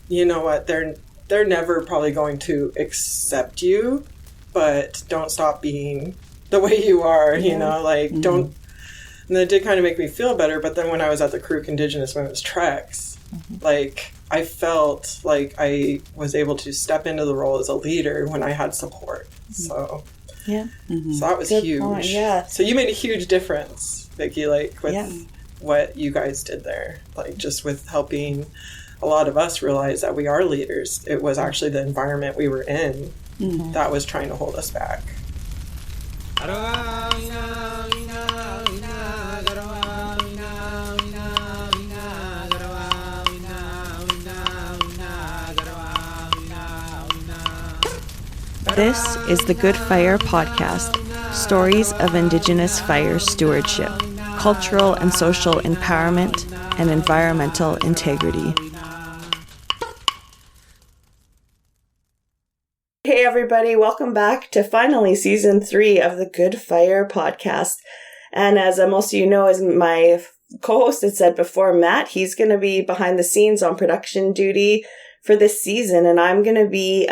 you know what, they're never probably going to accept you, but don't stop being the way you are, you know, like, don't. And it did kind of make me feel better. But then when I was at the Karuk Indigenous Women's Treks, like, I felt like I was able to step into the role as a leader when I had support. So, so that was good huge. Point, yeah. So you made a huge difference, Vikki, like, with what you guys did there. Like, just with helping a lot of us realize that we are leaders. It was actually the environment we were in that was trying to hold us back. This is the Good Fire Podcast, stories of Indigenous fire stewardship, cultural and social empowerment, and environmental integrity. Hey everybody, welcome back to finally season 3 of the Good Fire Podcast. And as most of you know, as my co-host had said before, Matt, he's going to be behind the scenes on production duty for this season, and I'm going to be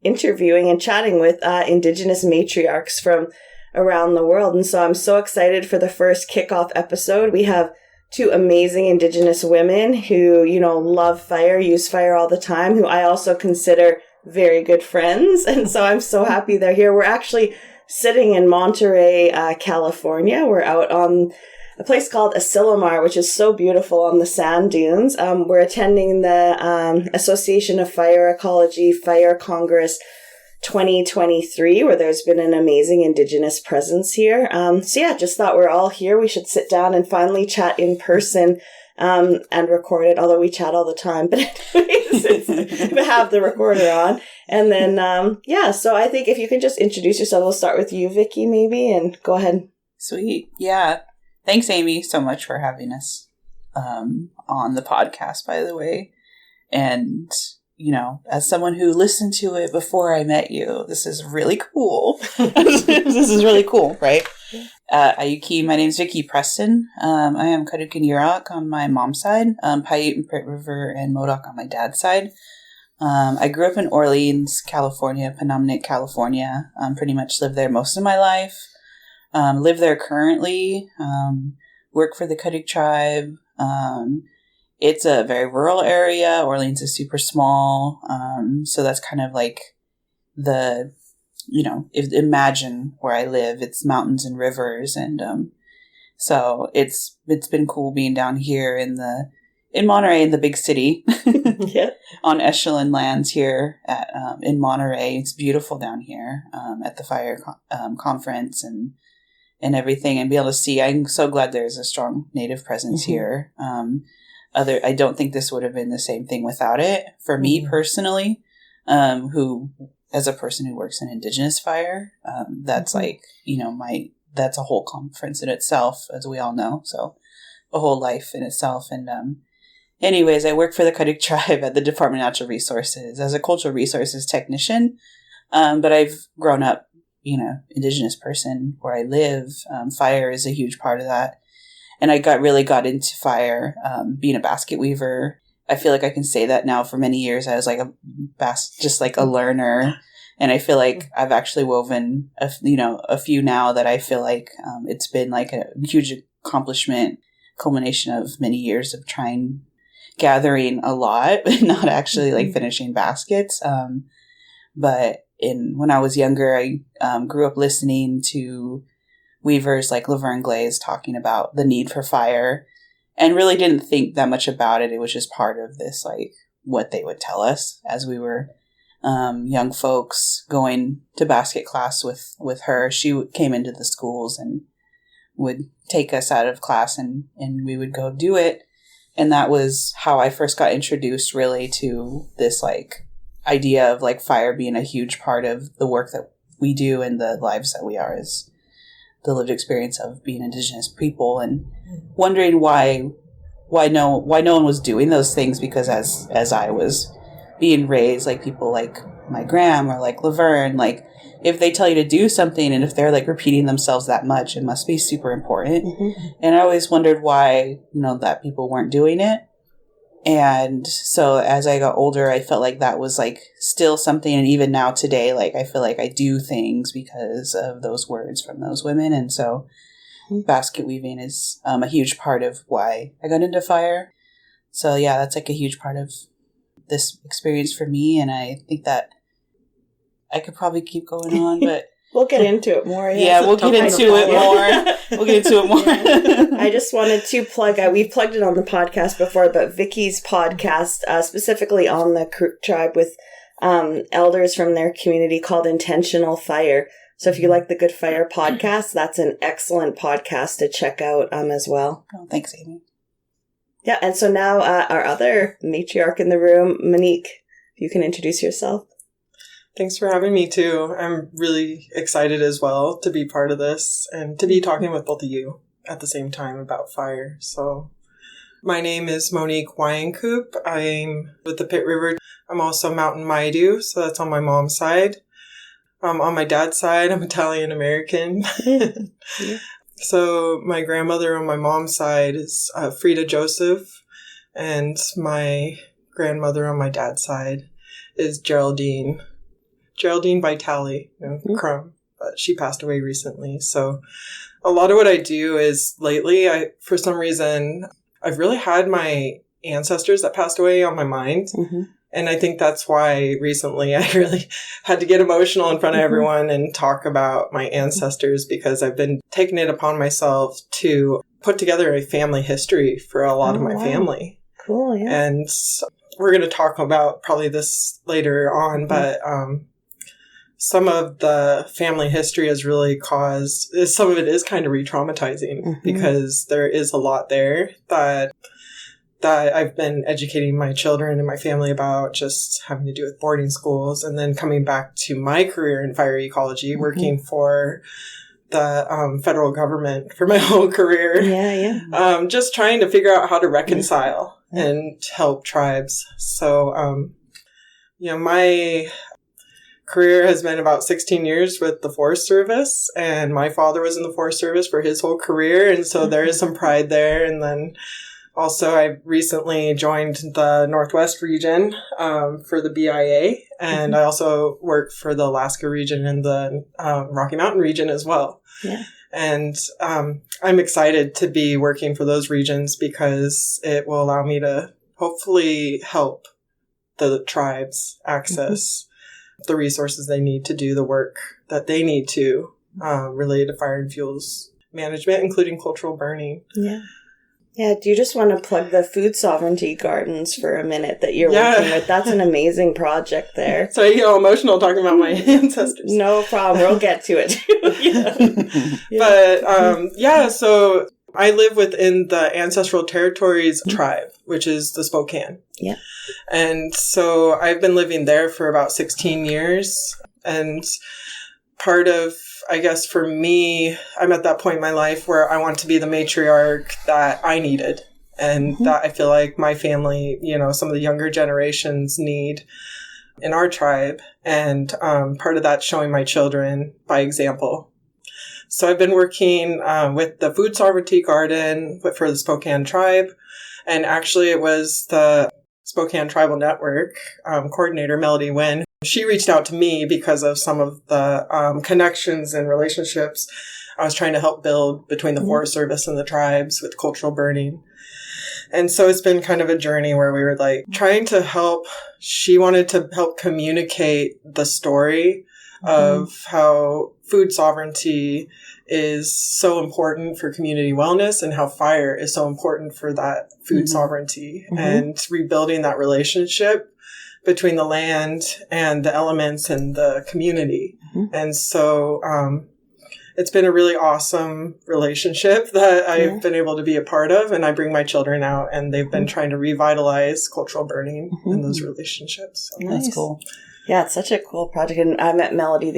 interviewing and chatting with Indigenous matriarchs from around the world. And so I'm so excited for the first kickoff episode. We have 2 amazing Indigenous women who, you know, love fire, use fire all the time, who I also consider very good friends. And so I'm so happy they're here. We're actually sitting in Monterey, California. We're out on a place called Asilomar, which is so beautiful on the sand dunes. We're attending the Association of Fire Ecology Fire Congress 2023, where there's been an amazing Indigenous presence here. So yeah, just thought we're all here. We should sit down and finally chat in person and record it, although we chat all the time. But anyways, we have the recorder on. And then, so I think if you can just introduce yourself, we'll start with you, Vikki, maybe, and go ahead. Sweet. Yeah. Thanks, Amy, so much for having us on the podcast, by the way. And, you know, as someone who listened to it before I met you, this is really cool. This is really cool, right? Ayuki, my name's Vikki Preston. I am Karuk and Yurok on my mom's side, Paiute and Prit River and Modoc on my dad's side. I grew up in Orleans, California, Penumnet, California. Pretty much lived there most of my life. Live there currently, work for the Karuk tribe. It's a very rural area. Orleans is super small. So that's kind of like imagine where I live. It's mountains and rivers. And, so it's been cool being down here in Monterey, in the big city, on Echelon lands here in Monterey. It's beautiful down here, at the fire conference and everything, and be able to see. I'm so glad there's a strong Native presence here. I don't think this would have been the same thing without it. For me personally, who, as a person who works in Indigenous fire, that's like, you know, that's a whole conference in itself, as we all know. So a whole life in itself. And anyways, I work for the Karuk tribe at the Department of Natural Resources as a cultural resources technician. But I've grown up, you know, Indigenous person where I live. Fire is a huge part of that. And I really got into fire, being a basket weaver. I feel like I can say that now. For many years, I was like just like a learner. And I feel like I've actually woven a few now that I feel like, it's been like a huge accomplishment, culmination of many years of gathering a lot, but not actually like finishing baskets. But when I was younger, I grew up listening to weavers like Laverne Glaze talking about the need for fire, and really didn't think that much about it. It was just part of this, like, what they would tell us as we were young folks going to basket class with her. She came into the schools and would take us out of class and we would go do it. And that was how I first got introduced really to this, like, idea of like fire being a huge part of the work that we do and the lives that we are, as the lived experience of being Indigenous people, and wondering why no one was doing those things, because as I was being raised, like people like my gram or like Laverne, like if they tell you to do something and if they're like repeating themselves that much, it must be super important. And I always wondered why, that people weren't doing it. And so as I got older, I felt like that was like still something. And even now today, like I feel like I do things because of those words from those women. And so basket weaving is a huge part of why I got into fire. So yeah, that's like a huge part of this experience for me. And I think that I could probably keep going on, but we'll get into it more. Yeah, we'll get into it more. We'll get into it more. Yeah. I just wanted to plug, we've plugged it on the podcast before, but Vikki's podcast, specifically on the Crook tribe with elders from their community called Intentional Fire. So if you like the Good Fire podcast, that's an excellent podcast to check out as well. Oh, thanks, Amy. Yeah, and so now our other matriarch in the room, Monique, you can introduce yourself. Thanks for having me too. I'm really excited as well to be part of this and to be talking with both of you at the same time about fire. So my name is Monique Wynecoop. I'm with the Pit River. I'm also Mountain Maidu, so that's on my mom's side. On my dad's side, I'm Italian American. Yeah. So my grandmother on my mom's side is Frida Joseph, and my grandmother on my dad's side is Geraldine Vitale, Crumb, but she passed away recently. So a lot of what I do is lately, for some reason, I've really had my ancestors that passed away on my mind. Mm-hmm. And I think that's why recently I really had to get emotional in front of everyone and talk about my ancestors, because I've been taking it upon myself to put together a family history for a lot of my family. Cool, yeah. And we're going to talk about probably this later on, but some of the family history has really some of it is kind of re-traumatizing because there is a lot there that I've been educating my children and my family about, just having to do with boarding schools, and then coming back to my career in fire ecology, working for the federal government for my whole career. Yeah. Just trying to figure out how to reconcile and help tribes. So, my career has been about 16 years with the Forest Service, and my father was in the Forest Service for his whole career. And so there is some pride there. And then also, I recently joined the Northwest region for the BIA, and I also work for the Alaska region and the Rocky Mountain region as well. Yeah. And I'm excited to be working for those regions because it will allow me to hopefully help the tribes access the resources they need to do the work that they need to related to fire and fuels management, including cultural burning. Yeah. Yeah, do you just want to plug the food sovereignty gardens for a minute that you're working with? That's an amazing project there. So I get all emotional talking about my ancestors. No problem. We'll get to it. But, so I live within the Ancestral Territories tribe, which is the Spokane. Yeah. And so I've been living there for about 16 years. And part of, I guess for me, I'm at that point in my life where I want to be the matriarch that I needed and that I feel like my family, some of the younger generations need in our tribe. And part of that showing my children by example. So I've been working with the Food Sovereignty Garden for the Spokane tribe. And actually it was the Spokane Tribal Network coordinator, Melody Wynn. She reached out to me because of some of the connections and relationships I was trying to help build between the Forest Service and the tribes with cultural burning. And so it's been kind of a journey where we were trying to help. She wanted to help communicate the story of how food sovereignty is so important for community wellness and how fire is so important for that food sovereignty and rebuilding that relationship between the land and the elements and the community. And so it's been a really awesome relationship that I've been able to be a part of, and I bring my children out, and they've been trying to revitalize cultural burning in those relationships. So That's cool. Yeah, it's such a cool project. And I met Melody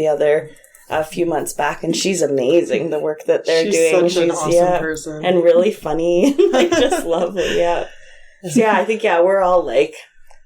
a few months back, and she's amazing, the work that they're doing. She's such an awesome person. And really funny, just lovely, So I think, we're all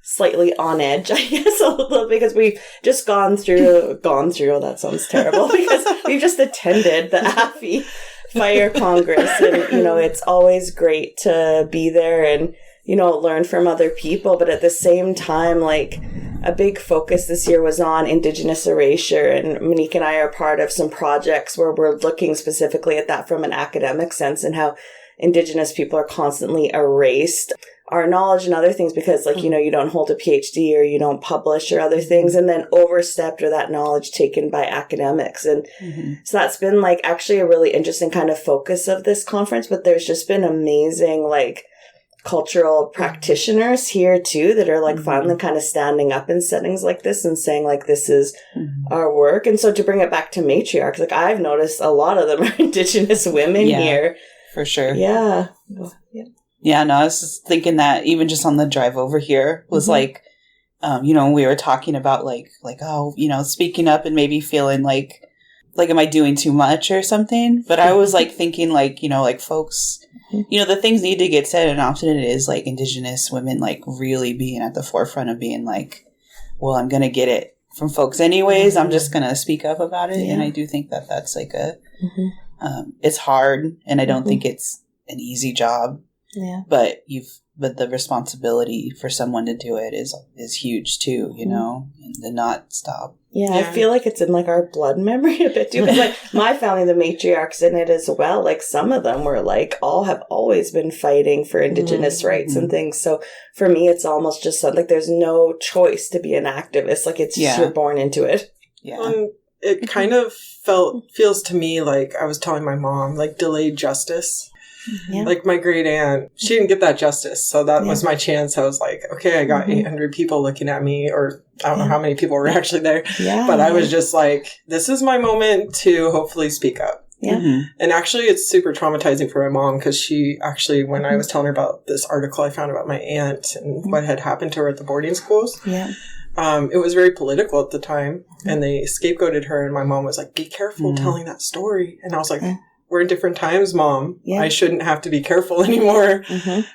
slightly on edge, I guess, a little, because we've just gone through, that sounds terrible, because we've just attended the AFI Fire Congress, and, it's always great to be there and learn from other people. But at the same time, like, a big focus this year was on Indigenous erasure, and Monique and I are part of some projects where we're looking specifically at that from an academic sense, and how Indigenous people are constantly erased our knowledge and other things because, like, you don't hold a PhD or you don't publish or other things, and then overstepped or that knowledge taken by academics. And so that's been, like, actually a really interesting kind of focus of this conference. But there's just been amazing, like, cultural practitioners here too that are, like, finally kind of standing up in settings like this and saying, like, this is our work. And so to bring it back to matriarchs, like, I've noticed a lot of them are Indigenous women here. For sure. Yeah. Yeah, no, I was just thinking that even just on the drive over here was like, we were talking about like, oh, speaking up and maybe feeling like, am I doing too much or something? But I was like thinking like, like folks, the things need to get said. And often it is like Indigenous women, like really being at the forefront of being like, well, I'm going to get it from folks anyways. I'm just going to speak up about it. Yeah. And I do think that that's like it's hard. And I don't think it's an easy job. Yeah. But the responsibility for someone to do it is huge too, and to not stop. Yeah, I feel like it's in, like, our blood memory a bit too. Because, like, my family, the matriarchs in it as well, like, some of them were, like, have always been fighting for Indigenous rights and things. So for me, it's almost just like there's no choice to be an activist. Like, it's just you're born into it. Yeah. It kind of feels to me like I was telling my mom, like, delayed justice. Yeah. Like, my great aunt, she didn't get that justice. So that was my chance. I was like, okay, I got 800 people looking at me, or I don't know how many people were actually there. Yeah. But I was just like, this is my moment to hopefully speak up. Yeah. And actually, it's super traumatizing for my mom because she actually, when I was telling her about this article I found about my aunt and what had happened to her at the boarding schools, it was very political at the time. And they scapegoated her. And my mom was like, be careful telling that story. And I was like, we're in different times, Mom. Yeah. I shouldn't have to be careful anymore.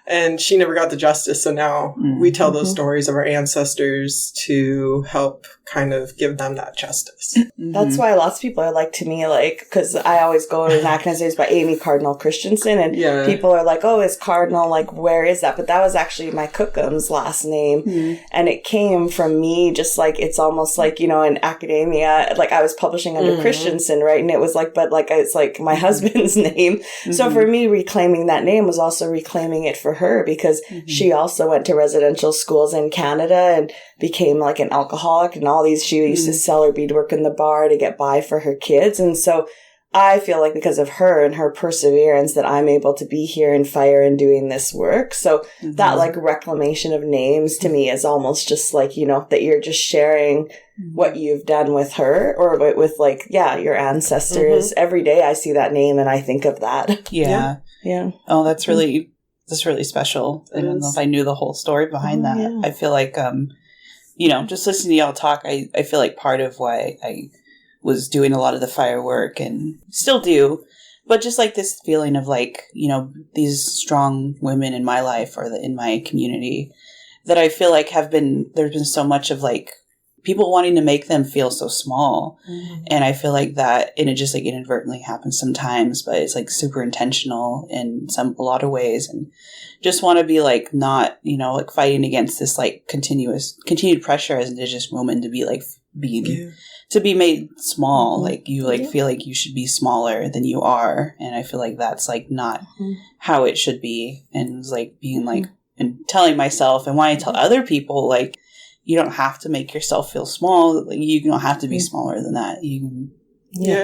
And she never got the justice. So now we tell those stories of our ancestors to help kind of give them that justice. That's why lots of people are like, to me, like, because I always go to Indigenous by Amy Cardinal Christensen, and people are like, oh, is Cardinal, like, where is that? But that was actually my Cookum's last name. And it came from me, just like, it's almost like, in academia, like, I was publishing under Christensen, right? And it was like, but like, it's like my husband's name. So for me, reclaiming that name was also reclaiming it for her, because she also went to residential schools in Canada and became like an alcoholic, and all these, she used to sell her beadwork in the bar to get by for her kids. And so I feel like because of her and her perseverance that I'm able to be here in fire and doing this work. So that, like, reclamation of names to me is almost just like, that you're just sharing what you've done with her, or with, like, your ancestors. Every day I see that name and I think of that. Yeah. Oh, that's really special. I don't know if I knew the whole story behind that. Yeah. I feel like, just listening to y'all talk, I feel like part of why I was doing a lot of the firework and still do, but just like this feeling of like, these strong women in my life or in my community that I feel like there's been so much of like people wanting to make them feel so small. And I feel like that, and it just like inadvertently happens sometimes, but it's like super intentional in a lot of ways, and just want to be like, not, like fighting against this like continued pressure as Indigenous women to be like to be made small. Like you like feel like you should be smaller than you are. And I feel like that's like not how it should be. And it's like being like, and telling myself and wanting to tell other people, like, you don't have to make yourself feel small. Like, you don't have to be smaller than that. You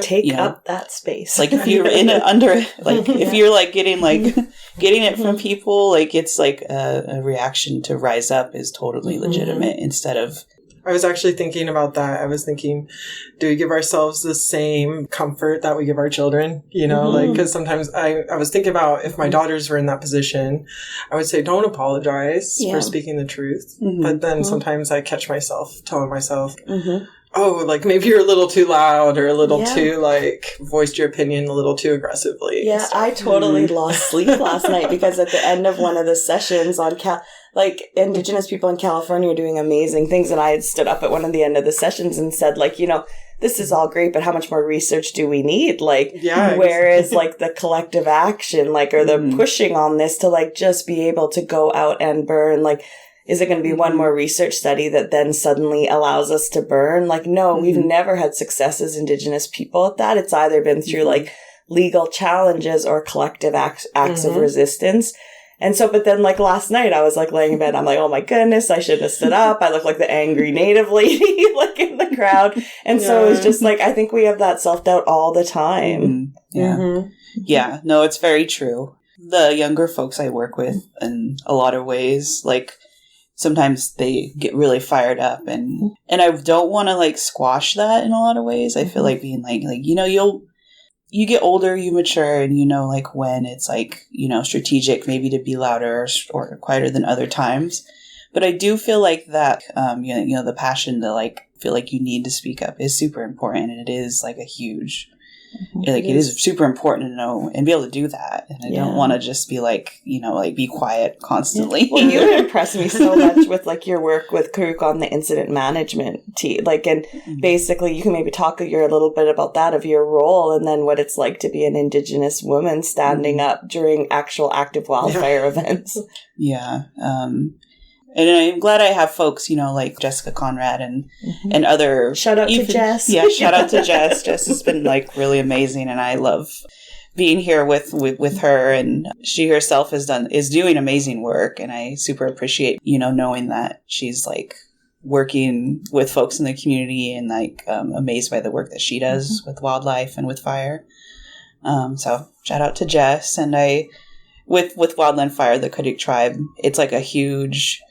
take up that space. Like if you're in it under, like if you're like getting it from people, like it's like a reaction to rise up is totally legitimate instead of. I was actually thinking about that. I was thinking, do we give ourselves the same comfort that we give our children? Like, because sometimes I was thinking about if my daughters were in that position, I would say, don't apologize for speaking the truth. But then sometimes I catch myself telling myself, oh, like maybe you're a little too loud or a little too like voiced your opinion a little too aggressively. Yeah, I totally lost sleep last night because at the end of one of the sessions on like Indigenous people in California are doing amazing things, and I had stood up at one of the end of the sessions and said, like, this is all great, but how much more research do we need? Like, Yeah, where is like the collective action, like, or the pushing on this to like just be able to go out and burn? Like, is it going to be one more research study that then suddenly allows us to burn? Like, no, we've never had success as Indigenous people at that. It's either been through like legal challenges or collective acts of resistance. And so, but then like last night I was like laying in bed. I'm like, oh my goodness, I shouldn't have stood up. I look like the angry native lady like in the crowd. And so it was just like, I think we have that self-doubt all the time. Yeah, no, it's very true. The younger folks I work with in a lot of ways, like sometimes they get really fired up and I don't want to like squash that in a lot of ways. I feel like being like, you know, you get older, you mature, and you know, like when it's like, you know, strategic maybe to be louder or quieter than other times. But I do feel like that, you know, the passion to like feel like you need to speak up is super important. And it is like a huge, like it is super important to know and be able to do that. And I don't want to just be like, you know, like be quiet constantly. Well, you impress me so much with like your work with Karuk on the incident management team. Like, and basically you can maybe talk a little bit about that, of your role, and then what it's like to be an Indigenous woman standing up during actual active wildfire events. Yeah. And I'm glad I have folks, you know, like Jessica Conrad and other... Shout out to Jess. Yeah, shout out to Jess. Jess has been, like, really amazing, and I love being here with her, and she herself is doing amazing work, and I super appreciate, you know, knowing that she's, like, working with folks in the community and, like, amazed by the work that she does with wildlife and with fire. So, shout out to Jess, and with Wildland Fire, the Karuk tribe, it's, like, a huge...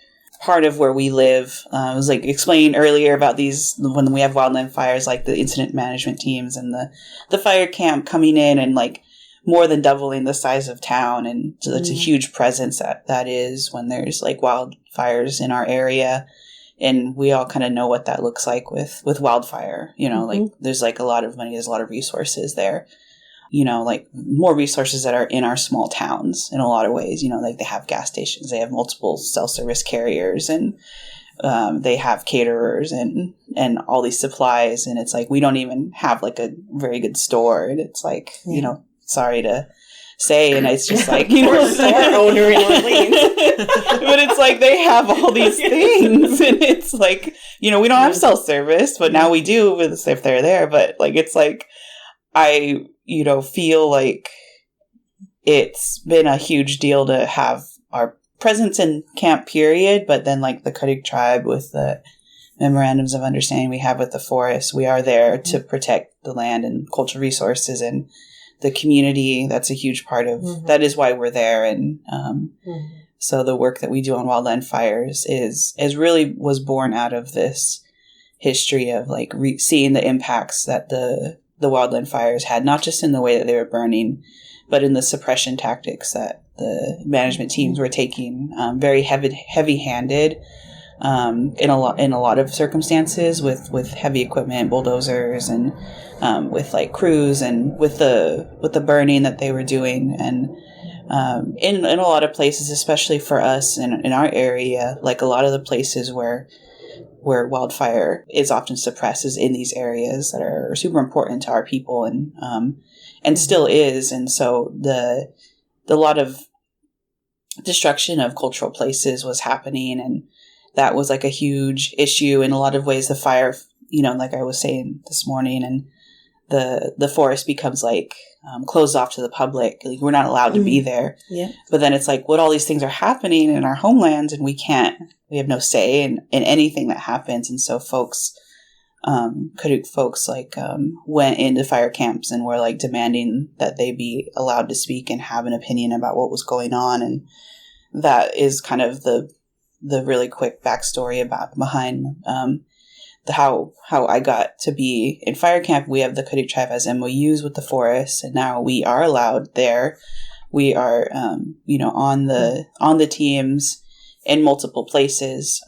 part of where we live. I was like explaining earlier about these, when we have wildland fires, like the incident management teams and the fire camp coming in and like more than doubling the size of town. And so it's a huge presence that is when there's like wildfires in our area. And we all kind of know what that looks like with wildfire, you know, like there's like a lot of money, there's a lot of resources there. You know, like more resources that are in our small towns in a lot of ways. You know, like they have gas stations, they have multiple self-service carriers, and they have caterers and all these supplies. And it's like, we don't even have like a very good store. And it's like, you know, sorry to say. And it's just like, you know, store owner in Orleans. But it's like, they have all these things. And it's like, you know, we don't have self-service, but now we do if they're there. But like, it's like, I, you know, feel like it's been a huge deal to have our presence in camp, period. But then like the Karuk tribe, with the memorandums of understanding we have with the forest, we are there to protect the land and cultural resources and the community. That's a huge part of, that is why we're there. And so the work that we do on wildland fires is really was born out of this history of like seeing the impacts that the wildland fires had, not just in the way that they were burning, but in the suppression tactics that the management teams were taking, very heavy-handed in a lot of circumstances with heavy equipment, bulldozers, and with like crews, and with the burning that they were doing, and in a lot of places, especially for us in our area, like a lot of the places where wildfire is often suppressed is in these areas that are super important to our people and still is. And so the lot of destruction of cultural places was happening, and that was like a huge issue in a lot of ways. The fire, you know, like I was saying this morning, and the forest becomes like closed off to the public. Like, we're not allowed to be there. Yeah. But then it's like, what all these things are happening in our homelands, and we have no say in anything that happens. And so folks, Karuk folks, like went into fire camps and were like demanding that they be allowed to speak and have an opinion about what was going on. And that is kind of the really quick backstory behind how I got to be in fire camp. We have the Karuk tribe has MOUs with the forest, and now we are allowed there. We are, you know, on the teams in multiple places,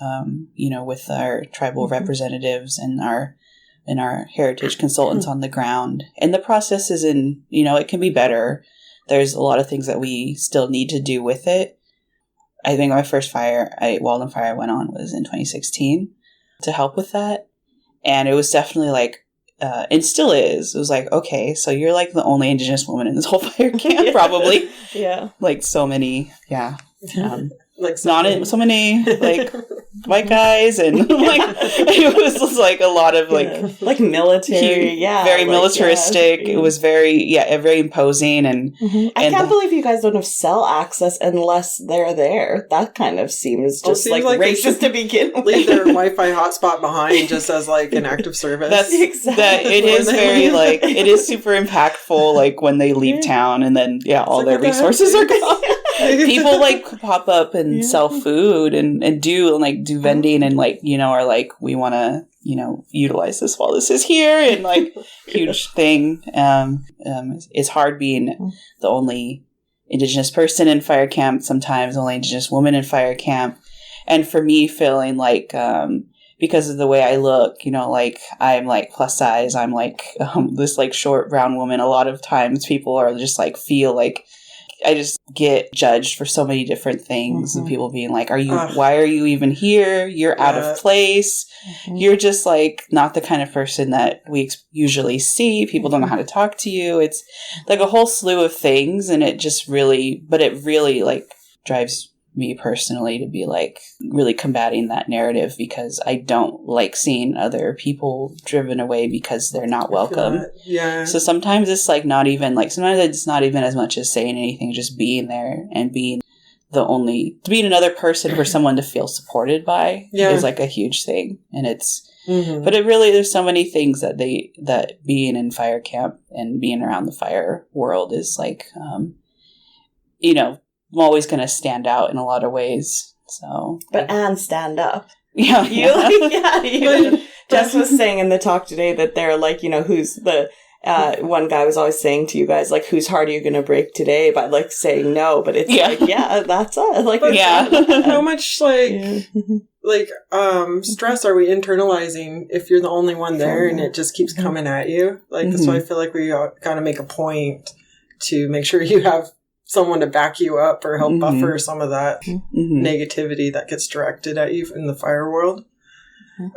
you know, with our tribal representatives and our heritage consultants on the ground. And the process is you know, it can be better. There's a lot of things that we still need to do with it. I think my first wildland fire I went on was in 2016 to help with that. And it was definitely like and still is. It was like, okay, so you're like the only Indigenous woman in this whole fire camp, probably. Yeah. Like so many, like so many like white guys, and like it was just like a lot of like military, very militaristic. It was very very imposing, and I can't believe you guys don't have cell access unless they're there. That kind of seems just like racist to begin with. Leave their Wi-Fi hotspot behind just as like an act of service. That it is very like it is super impactful. Like when they leave town, and then all their resources are gone. People like pop up and sell food and do vending and are like, we want to utilize this while this is here, and like huge thing. It's hard being the only Indigenous person in fire camp, sometimes only Indigenous woman in fire camp, and for me feeling like because of the way I look, like I'm like plus size, I'm like this like short brown woman. A lot of times people are just like feel like I just get judged for so many different things, and people being like, why are you even here? You're out of place. You're just like not the kind of person that we usually see. People don't know how to talk to you. It's like a whole slew of things. And it really like drives me personally to be like really combating that narrative, because I don't like seeing other people driven away because they're not welcome. Yeah. So sometimes it's like not even like, sometimes it's not even as much as saying anything, just being there and being another person for someone to feel supported by is like a huge thing. And it's, but it really, there's so many things that being in fire camp and being around the fire world is like, I'm always going to stand out in a lot of ways. So, and stand up. Yeah. Jess was saying in the talk today that they're like, who's the one guy was always saying to you guys, like, whose heart are you going to break today by like saying no? But it's that's it. Like, how much stress are we internalizing if you're the only one there and it just keeps coming at you? Like, so I feel like we got to make a point to make sure you have someone to back you up or help buffer some of that negativity that gets directed at you in the fire world.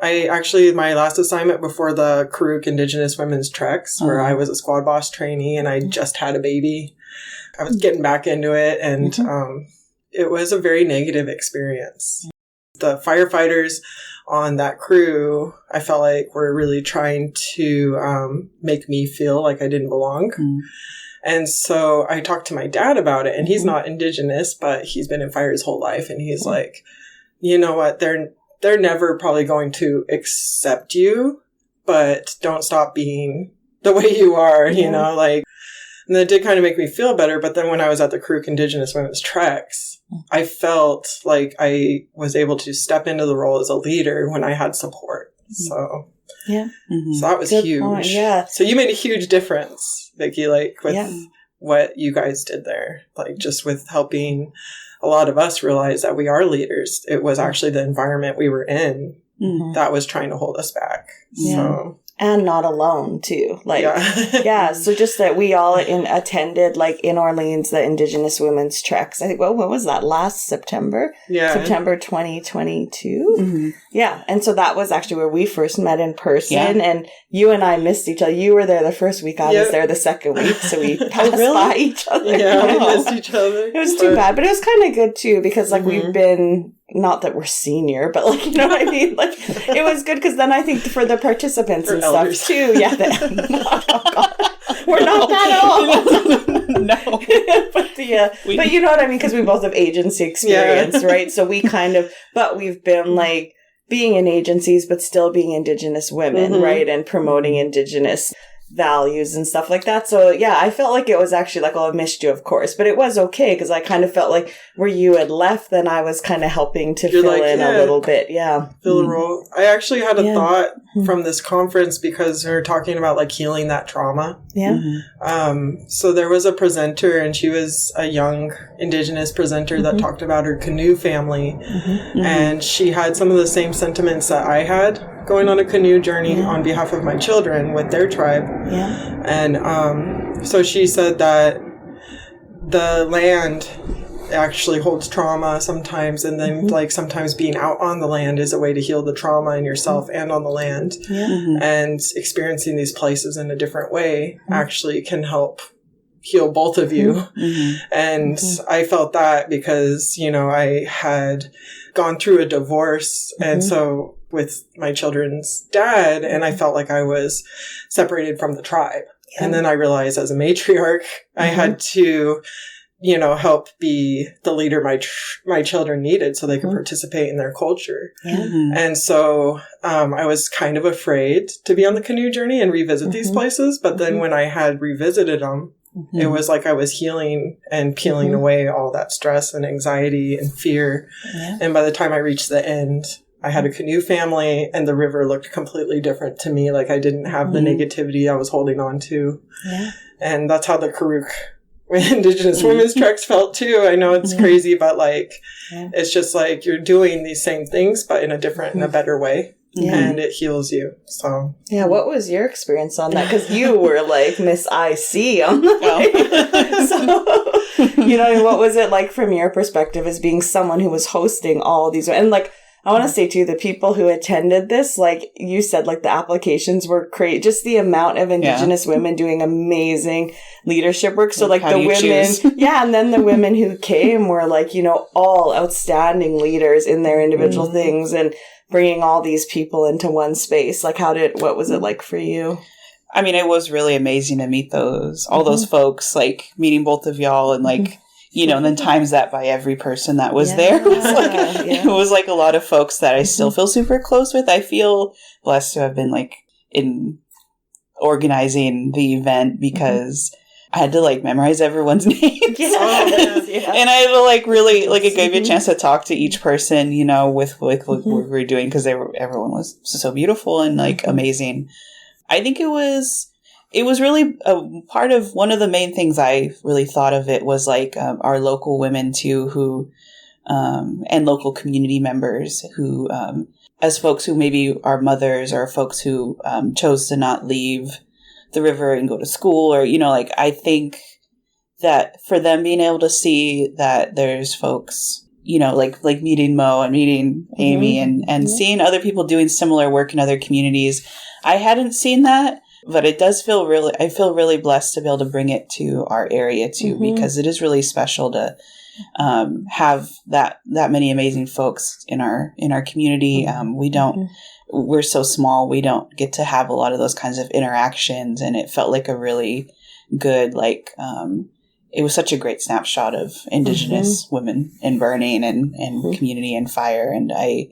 My last assignment before the Karuk Indigenous Women's Treks, where I was a squad boss trainee and I just had a baby, I was getting back into it, and it was a very negative experience. The firefighters on that crew, I felt like were really trying to make me feel like I didn't belong. And so I talked to my dad about it, and he's not Indigenous, but he's been in fire his whole life. And he's like, you know what? They're never probably going to accept you, but don't stop being the way you are, and that did kind of make me feel better. But then when I was at the Karuk Indigenous Women's Treks, I felt like I was able to step into the role as a leader when I had support. So, so that was huge. Point, so you made a huge difference, Vikki, like with what you guys did there, like just with helping a lot of us realize that we are leaders. It was actually the environment we were in that was trying to hold us back. So. And not alone, too. Like, so just that we all attended, like, in Orleans, the Indigenous Women's Treks. I think, what was that? Last September? Yeah. September 2022? Yeah. And so that was actually where we first met in person. And you and I missed each other. You were there the first week. I was there the second week. So we passed by each other. Yeah, we missed each other. It was too bad. But it was kind of good, too, because, like, we've been... Not that we're senior, but like, you know what I mean? Like, it was good because then I think for the participants and elders. Stuff too, we're not that old. No. But you know what I mean? Because we both have agency experience, right? So we but we've been like being in agencies, but still being Indigenous women, right? And promoting Indigenous values and stuff like that. So I felt like it was actually like, I missed you, of course, but it was okay because I kind of felt like where you had left, then I was kind of helping to fill in a little bit. Fill the role. I actually had a thought from this conference because we were talking about like healing that trauma. So there was a presenter, and she was a young Indigenous presenter that talked about her canoe family, and she had some of the same sentiments that I had going on a canoe journey on behalf of my children with their tribe. And so she said that the land actually holds trauma sometimes, and then like sometimes being out on the land is a way to heal the trauma in yourself and on the land. And experiencing these places in a different way actually can help heal both of you. And I felt that because, you know, I had gone through a divorce, and so with my children's dad, and I felt like I was separated from the tribe. And then I realized as a matriarch, I had to, you know, help be the leader my children needed so they could participate in their culture. And so I was kind of afraid to be on the canoe journey and revisit these places. But then when I had revisited them, it was like I was healing and peeling away all that stress and anxiety and fear. And by the time I reached the end, I had a canoe family, and the river looked completely different to me. Like I didn't have the negativity I was holding on to. And that's how the Karuk Indigenous women's treks felt too. I know it's crazy, but like, it's just like you're doing these same things, but in a different and a better way. And it heals you. So what was your experience on that? Because you were like Miss IC on the so, you know, what was it like from your perspective as being someone who was hosting all these? And like, I want to say too, the people who attended this, like you said, like the applications were crazy. Just the amount of Indigenous women doing amazing leadership work. So like the women, and then the women who came were like, you know, all outstanding leaders in their individual things, and bringing all these people into one space. Like what was it like for you? I mean, it was really amazing to meet all those folks, like meeting both of y'all, and like, you know, and then times that by every person that was there. It was like a lot of folks that I still feel super close with. I feel blessed to have been like in organizing the event, because I had to like memorize everyone's names. And I had to like really, like it gave me a chance to talk to each person, you know, with what we were doing, because everyone was so beautiful and like amazing. I think it was really a part of one of the main things I really thought of it was like our local women too, who and local community members who, as folks who maybe are mothers or folks who chose to not leave the river and go to school, or, you know, like I think that for them being able to see that there's folks, you know, like meeting Mo and meeting Amy and seeing other people doing similar work in other communities. I hadn't seen that. But it does I feel really blessed to be able to bring it to our area too, because it is really special to have that many amazing folks in our community. We're so small, we don't get to have a lot of those kinds of interactions, and it felt like a really good, like, it was such a great snapshot of Indigenous women in burning and community and fire. And I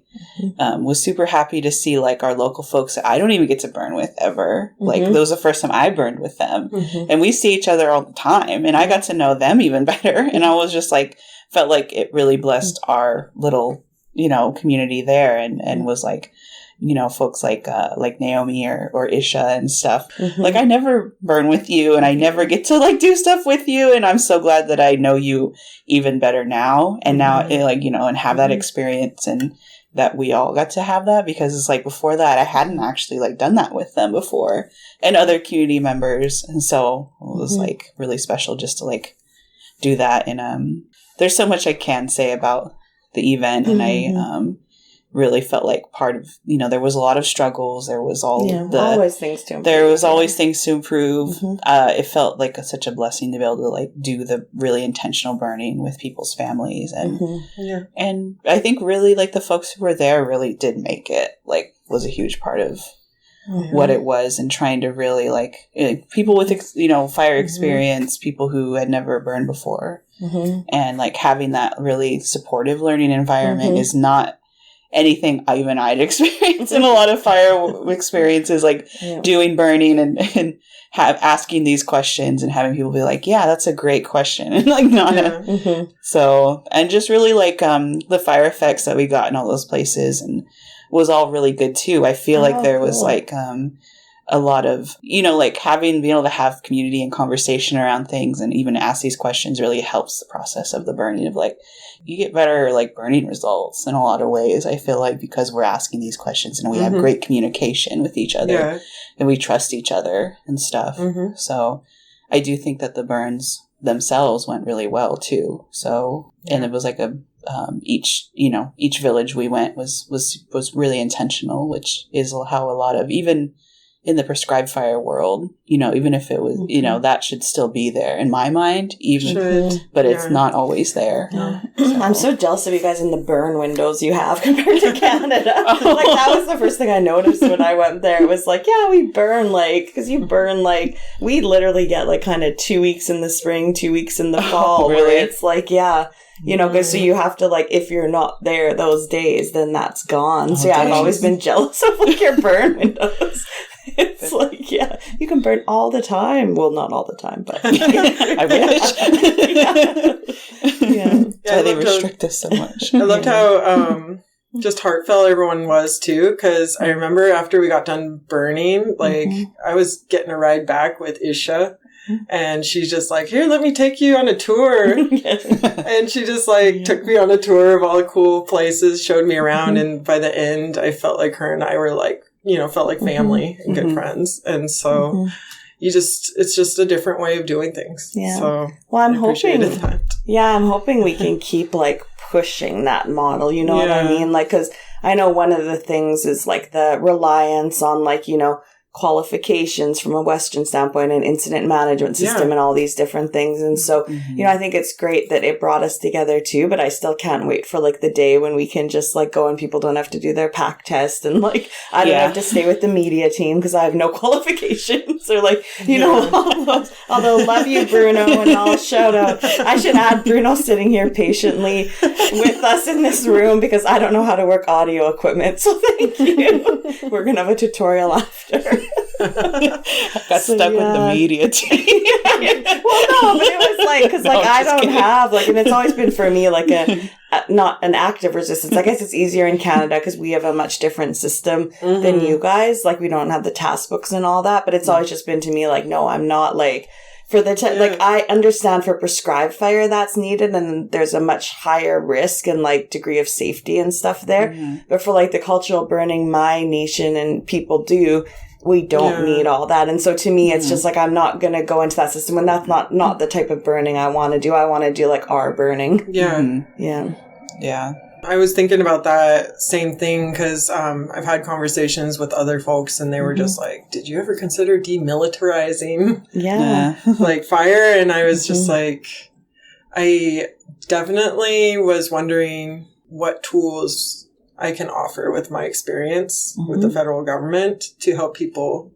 was super happy to see like our local folks that I don't even get to burn with ever. Like that was the first time I burned with them. And we see each other all the time, and I got to know them even better. And I was just like, felt like it really blessed our little, you know, community there, and was like, you know, folks like Naomi or Isha and stuff. Like I never burn with you, and I never get to like do stuff with you. And I'm so glad that I know you even better now. And now like, you know, and have that experience, and that we all got to have that, because it's like before that, I hadn't actually like done that with them before, and other community members. And so it was like really special just to like do that. And, there's so much I can say about the event. And I, really felt like part of, you know, there was a lot of struggles. There was always things to improve. There was always things to improve. It felt like such a blessing to be able to like do the really intentional burning with people's families. And, and I think really like the folks who were there really did make it, like was a huge part of what it was, and trying to really like people with, you know, fire experience, people who had never burned before, and like having that really supportive learning environment is not anything even I'd experienced in a lot of fire experiences, like doing burning and asking these questions and having people be like, yeah, that's a great question. And like, so, and just really like, the fire effects that we got in all those places and was all really good too. I feel like there was like, a lot of, you know, like being able to have community and conversation around things and even ask these questions really helps the process of the burning, of like, you get better like burning results in a lot of ways. I feel like because we're asking these questions and we have great communication with each other and we trust each other and stuff. So I do think that the burns themselves went really well too. So, and it was like each village we went was really intentional, which is how a lot of, even in the prescribed fire world, even if it was, that should still be there in my mind, but it's not always there. Yeah. So. I'm so jealous of you guys in the burn windows you have compared to Canada. Like, that was the first thing I noticed when I went there. It was like, yeah, we burn because you burn we literally get kind of 2 weeks in the spring, 2 weeks in the fall. Oh, really? Where it's because so you have to if you're not there those days, then that's gone. So I've always been jealous of your burn windows. It's you can burn all the time. Well, not all the time, but I wish. Yeah. That's why they restrict us so much. I loved how just heartfelt everyone was too, because I remember after we got done burning, I was getting a ride back with Isha. And she's just like, here, let me take you on a tour. And she just took me on a tour of all the cool places, showed me around. And by the end, I felt like her and I were felt like family and good friends. And so it's just a different way of doing things. Yeah. So I'm hoping that. Yeah, I'm hoping we can keep pushing that model. You know what I mean? Because I know one of the things is the reliance on qualifications from a Western standpoint and incident management system and all these different things. And so, I think it's great that it brought us together too, but I still can't wait for the day when we can just go and people don't have to do their pack test and I don't have to stay with the media team because I have no qualifications or all those. Although love you, Bruno, and I'll shout out. I should add Bruno sitting here patiently with us in this room because I don't know how to work audio equipment. So thank you. We're going to have a tutorial after. Got stuck with the media team. Well, no, but it was because I don't have and it's always been for me not an active resistance. I guess it's easier in Canada because we have a much different system than you guys. We don't have the task books and all that, but it's always just been to me no, I'm not for the I understand for prescribed fire that's needed and there's a much higher risk and degree of safety and stuff there. But for the cultural burning my nation and people do, we don't need all that. And so to me, it's just I'm not going to go into that system. And that's not the type of burning I want to do. I want to do our burning. Yeah. Yeah. I was thinking about that same thing because I've had conversations with other folks and they were just did you ever consider demilitarizing fire? And I was just I definitely was wondering what tools I can offer with my experience with the federal government to help people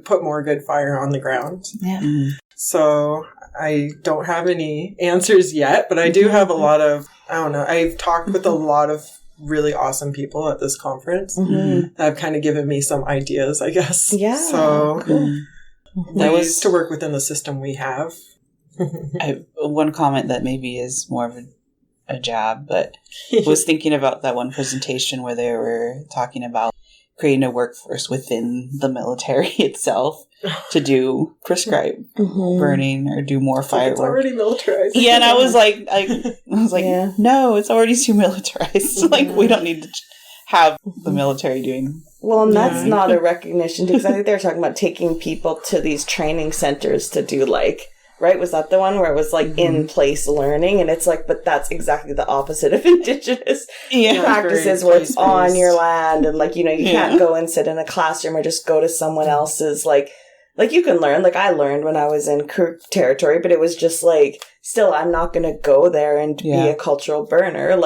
put more good fire on the ground. Yeah. So I don't have any answers yet, but I do have a lot of, I've talked with a lot of really awesome people at this conference that have kind of given me some ideas, I guess. Yeah. So ways to work within the system we have. One comment that maybe is more of a jab, but was thinking about that one presentation where they were talking about creating a workforce within the military itself to do prescribed burning or do more fireworks. It's already militarized. Yeah, and I was no, it's already too militarized. We don't need to have the military doing. Well, and that's not a recognition because I think they're talking about taking people to these training centers to do right? Was that the one where it was in place learning? And it's but that's exactly the opposite of Indigenous practices where it's on your land and you can't go and sit in a classroom or just go to someone else's you can learn. I learned when I was in Kirk territory, but it was just still I'm not going to go there and be a cultural burner.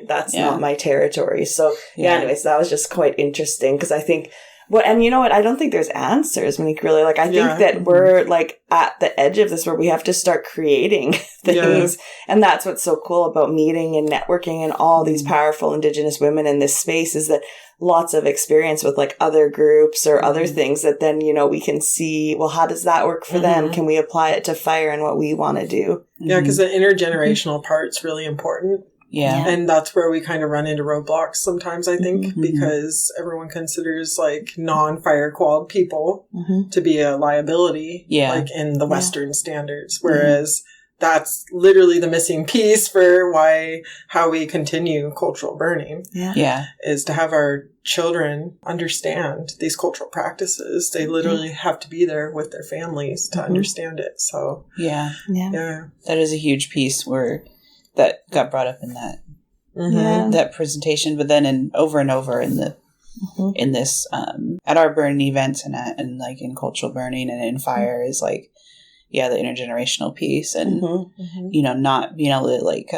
That's not my territory. So anyways, that was just quite interesting because I think well, and you know what? I don't think there's answers, Monique, really. I think that we're, at the edge of this where we have to start creating things. Yeah. And that's what's so cool about meeting and networking and all these powerful Indigenous women in this space is that lots of experience with, other groups or other things that then, we can see, well, how does that work for them? Can we apply it to fire and what we want to do? Yeah, because the intergenerational part's really important. Yeah. And that's where we kind of run into roadblocks sometimes, I think, because everyone considers non-fire qualified people to be a liability, in the Western standards. Whereas that's literally the missing piece for how we continue cultural burning. Yeah. Is to have our children understand these cultural practices. They literally have to be there with their families to understand it. So yeah. That is a huge piece that got brought up in that presentation, but then over and over in the in this at our burning events and like in cultural burning and in fire is like the intergenerational piece and not being able to like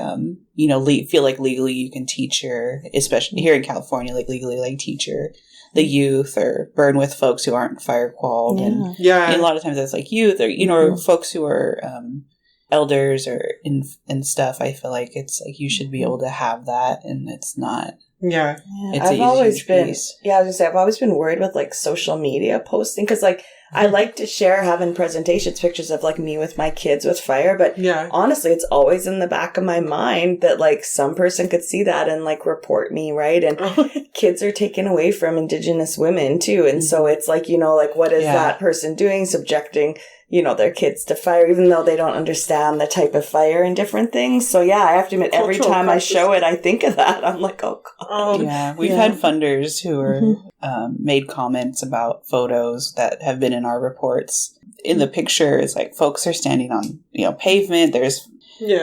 feel like legally you can teach especially here in California, like legally like teach the youth or burn with folks who aren't fire qualled and a lot of times that's like youth or or folks who are elders or and stuff. I feel like it's like you should be able to have that, and it's not. Yeah. It's I've always been. Piece. Yeah, I was gonna say I've always been worried with like social media posting because like I like to share having presentations, pictures of like me with my kids with fire, but honestly, it's always in the back of my mind that like some person could see that and like report me, right? And kids are taken away from Indigenous women too, and so it's like like what is that person doing, subjecting their kids to fire, even though they don't understand the type of fire and different things. So I have to admit, every time I show it, I think of that. I'm like, oh God. Yeah, we've had funders who are made comments about photos that have been in our reports. In the picture, it's like folks are standing on pavement. There's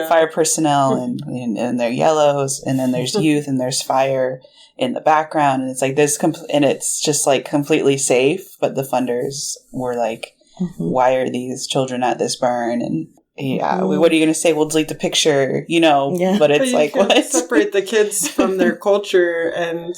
fire personnel and they're yellows, and then there's youth and there's fire in the background, and it's like this, and it's just like completely safe. But the funders were like, why are these children at this burn? And what are you going to say? We'll delete the picture, but it's like, what? Separate the kids from their culture and...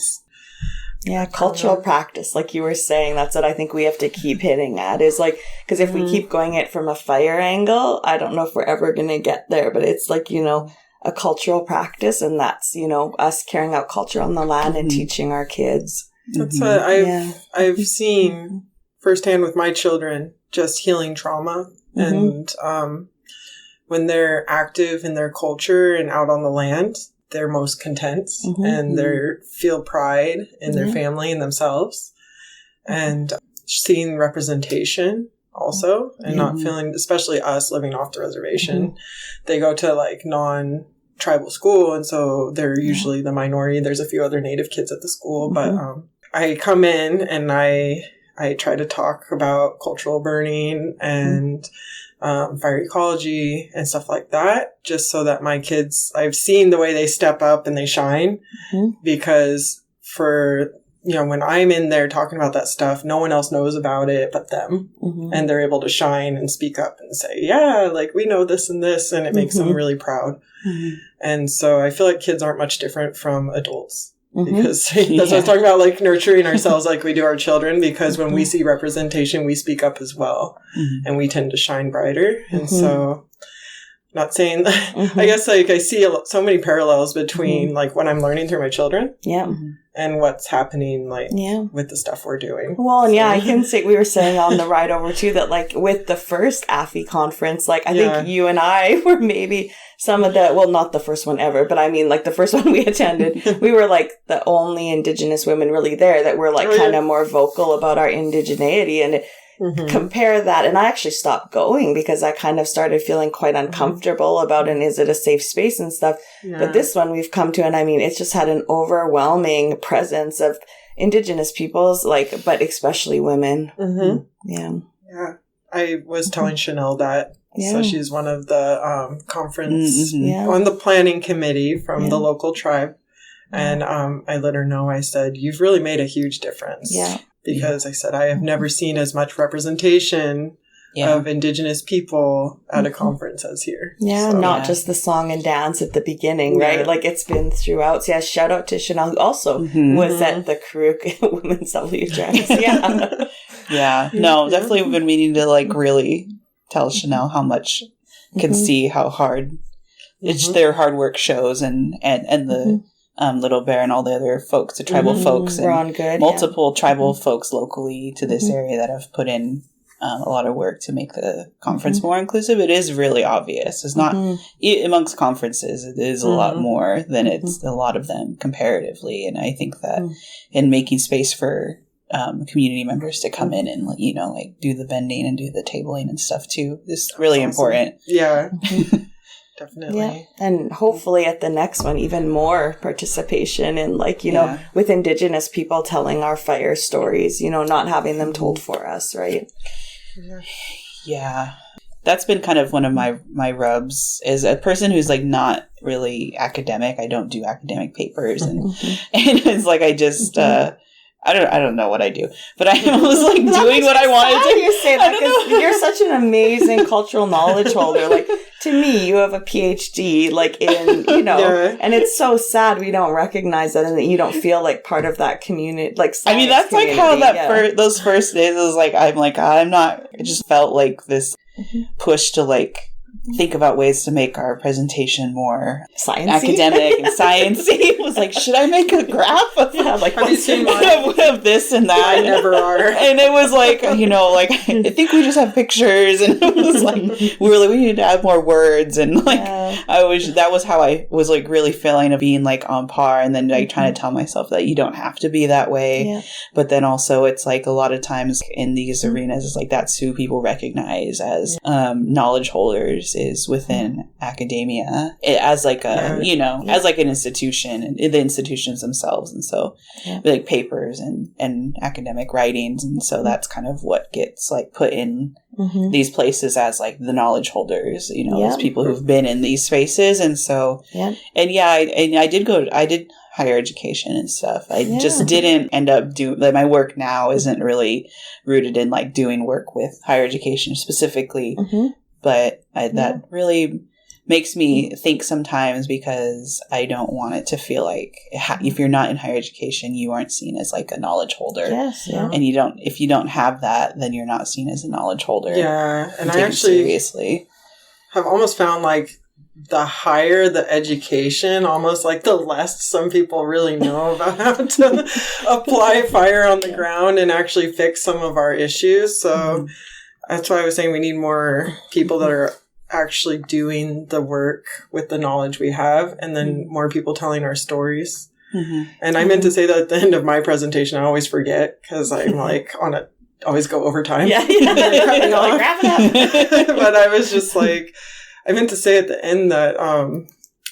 Yeah, cultural practice, like you were saying, that's what I think we have to keep hitting at is like, because if we keep going it from a fire angle, I don't know if we're ever going to get there, but it's like, a cultural practice, and that's, us carrying out culture on the land and teaching our kids. That's what I've seen firsthand with my children, just healing trauma. And when they're active in their culture and out on the land, they're most content and they feel pride in their family and themselves, and seeing representation also, and not feeling, especially us living off the reservation, they go to like non-tribal school, and so they're usually the minority. There's a few other Native kids at the school, but I come in and I try to talk about cultural burning and fire ecology and stuff like that, just so that my kids, I've seen the way they step up and they shine, because for, when I'm in there talking about that stuff, no one else knows about it but them. And they're able to shine and speak up and say, like we know this and this, and it makes them really proud. And so I feel like kids aren't much different from adults. Because that's what I was talking about, like nurturing ourselves like we do our children, because when we see representation, we speak up as well, and we tend to shine brighter. And so, not saying, I guess like I see so many parallels between like what I'm learning through my children and what's happening like with the stuff we're doing. Well, and I can say, we were saying on the ride over too, that like with the first AFI conference, like I think you and I were maybe some of the, well, not the first one ever, but I mean like the first one we attended, we were like the only Indigenous women really there that were like kind of more vocal about our indigeneity, and compare that. And I actually stopped going because I kind of started feeling quite uncomfortable about, and is it a safe space and stuff. But this one we've come to, and I mean, it's just had an overwhelming presence of Indigenous peoples, like, but especially women. Yeah. I was telling Chanel that. So she's one of the conference on the planning committee from the local tribe. And I let her know, I said, you've really made a huge difference. Because I said, I have never seen as much representation of Indigenous people at a conference as here. Not just the song and dance at the beginning, right? Like it's been throughout. So shout out to Chanel, who also was at the Karuk Women's WTRS. No, definitely we've been meaning to like really tell Chanel how much can see how hard it's their hard work shows, and the Little Bear and all the other folks, the tribal folks, and multiple tribal folks locally to this area that have put in a lot of work to make the conference more inclusive. It is really obvious. It's not amongst conferences. It is a lot more than it's a lot of them comparatively. And I think that in making space for community members to come in and, like do the vending and do the tabling and stuff too is really important. definitely. Yeah. And hopefully at the next one, even more participation in like, you know, with Indigenous people telling our fire stories, you know, not having them told for us, right? Yeah. That's been kind of one of my rubs as a person who's like not really academic. I don't do academic papers and it's like I just I don't know what I do, but I was like doing what I wanted to. You say that because you're such an amazing cultural knowledge holder. Like to me, you have a PhD, like in and it's so sad we don't recognize that and that you don't feel like part of that community. Like I mean, that's like how that those first days was like. I'm not. I just felt like this push to like think about ways to make our presentation more science-y. Academic and sciencey. It was like, should I make a graph of, like have you seen of this and that? I never are. And it was like, you know, like I think we just have pictures, and it was like we need to add more words, and like that was how I was like really feeling of being like on par, and then like trying to tell myself that you don't have to be that way, but then also it's like a lot of times in these arenas, it's like that's who people recognize as knowledge holders is within academia as like a as like an institution and the institutions themselves, and so like papers and academic writings, and so that's kind of what gets like put in these places as like the knowledge holders, you know, as people who've been in these spaces, and so I did higher education and stuff. I just didn't end up doing like my work now isn't really rooted in like doing work with higher education specifically. But that really makes me think sometimes, because I don't want it to feel like if you're not in higher education, you aren't seen as like a knowledge holder. And if you don't have that, then you're not seen as a knowledge holder. Yeah. And I actually seriously have almost found like the higher the education, almost like the less some people really know about how to apply fire on the ground and actually fix some of our issues. So that's why I was saying we need more people that are actually doing the work with the knowledge we have, and then more people telling our stories. And I meant to say that at the end of my presentation. I always forget because I'm like always go over time. Like, wrap it up. But I was just like, I meant to say at the end that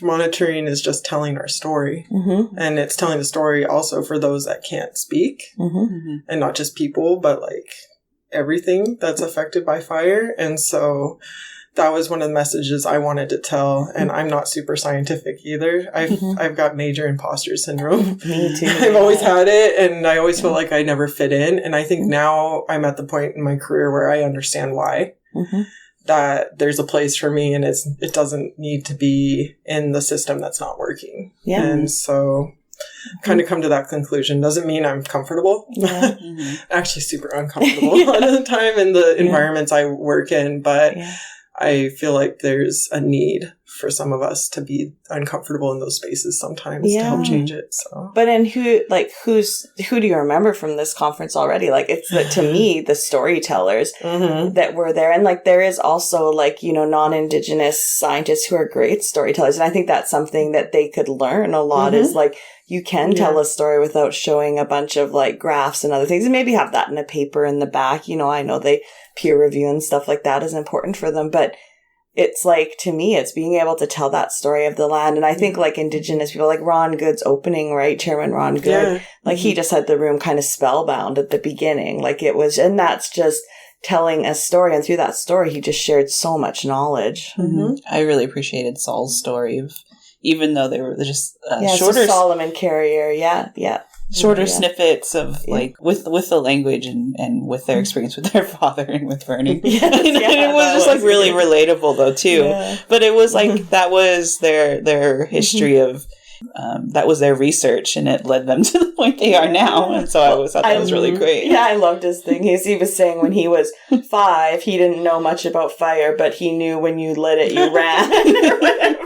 monitoring is just telling our story. And it's telling the story also for those that can't speak, and not just people, but like everything that's affected by fire. And so that was one of the messages I wanted to tell. And I'm not super scientific either. I've got major imposter syndrome. Me too. I've always had it, and I always feel like I never fit in. And I think now I'm at the point in my career where I understand why. That there's a place for me, and it doesn't need to be in the system that's not working. And so kind of come to that conclusion. Doesn't mean I'm comfortable. Actually super uncomfortable a lot of the time in the environments I work in, but I feel like there's a need for some of us to be uncomfortable in those spaces sometimes to help change it. So, but and who do you remember from this conference already? Like it's to me the storytellers that were there, and like there is also like, you know, non-Indigenous scientists who are great storytellers, and I think that's something that they could learn a lot. Is like you can tell a story without showing a bunch of like graphs and other things, and maybe have that in a paper in the back. You know, I know they peer review and stuff like that is important for them, but it's like, to me, it's being able to tell that story of the land. And I think like Indigenous people, like Ron Good's opening, right? Chairman Ron Good, like he just had the room kind of spellbound at the beginning. Like it was, and that's just telling a story. And through that story, he just shared so much knowledge. I really appreciated Saul's story of, even though they were just shorter. So Solomon Carrier. Shorter snippets of like with the language and with their experience with their father and with Bernie. And it was just like really relatable though too. But it was like that was their history of that was their research, and it led them to the point they are now. And so I thought that was really great. Yeah, I loved his thing. He was saying when he was 5, he didn't know much about fire, but he knew when you lit it, you ran or whatever.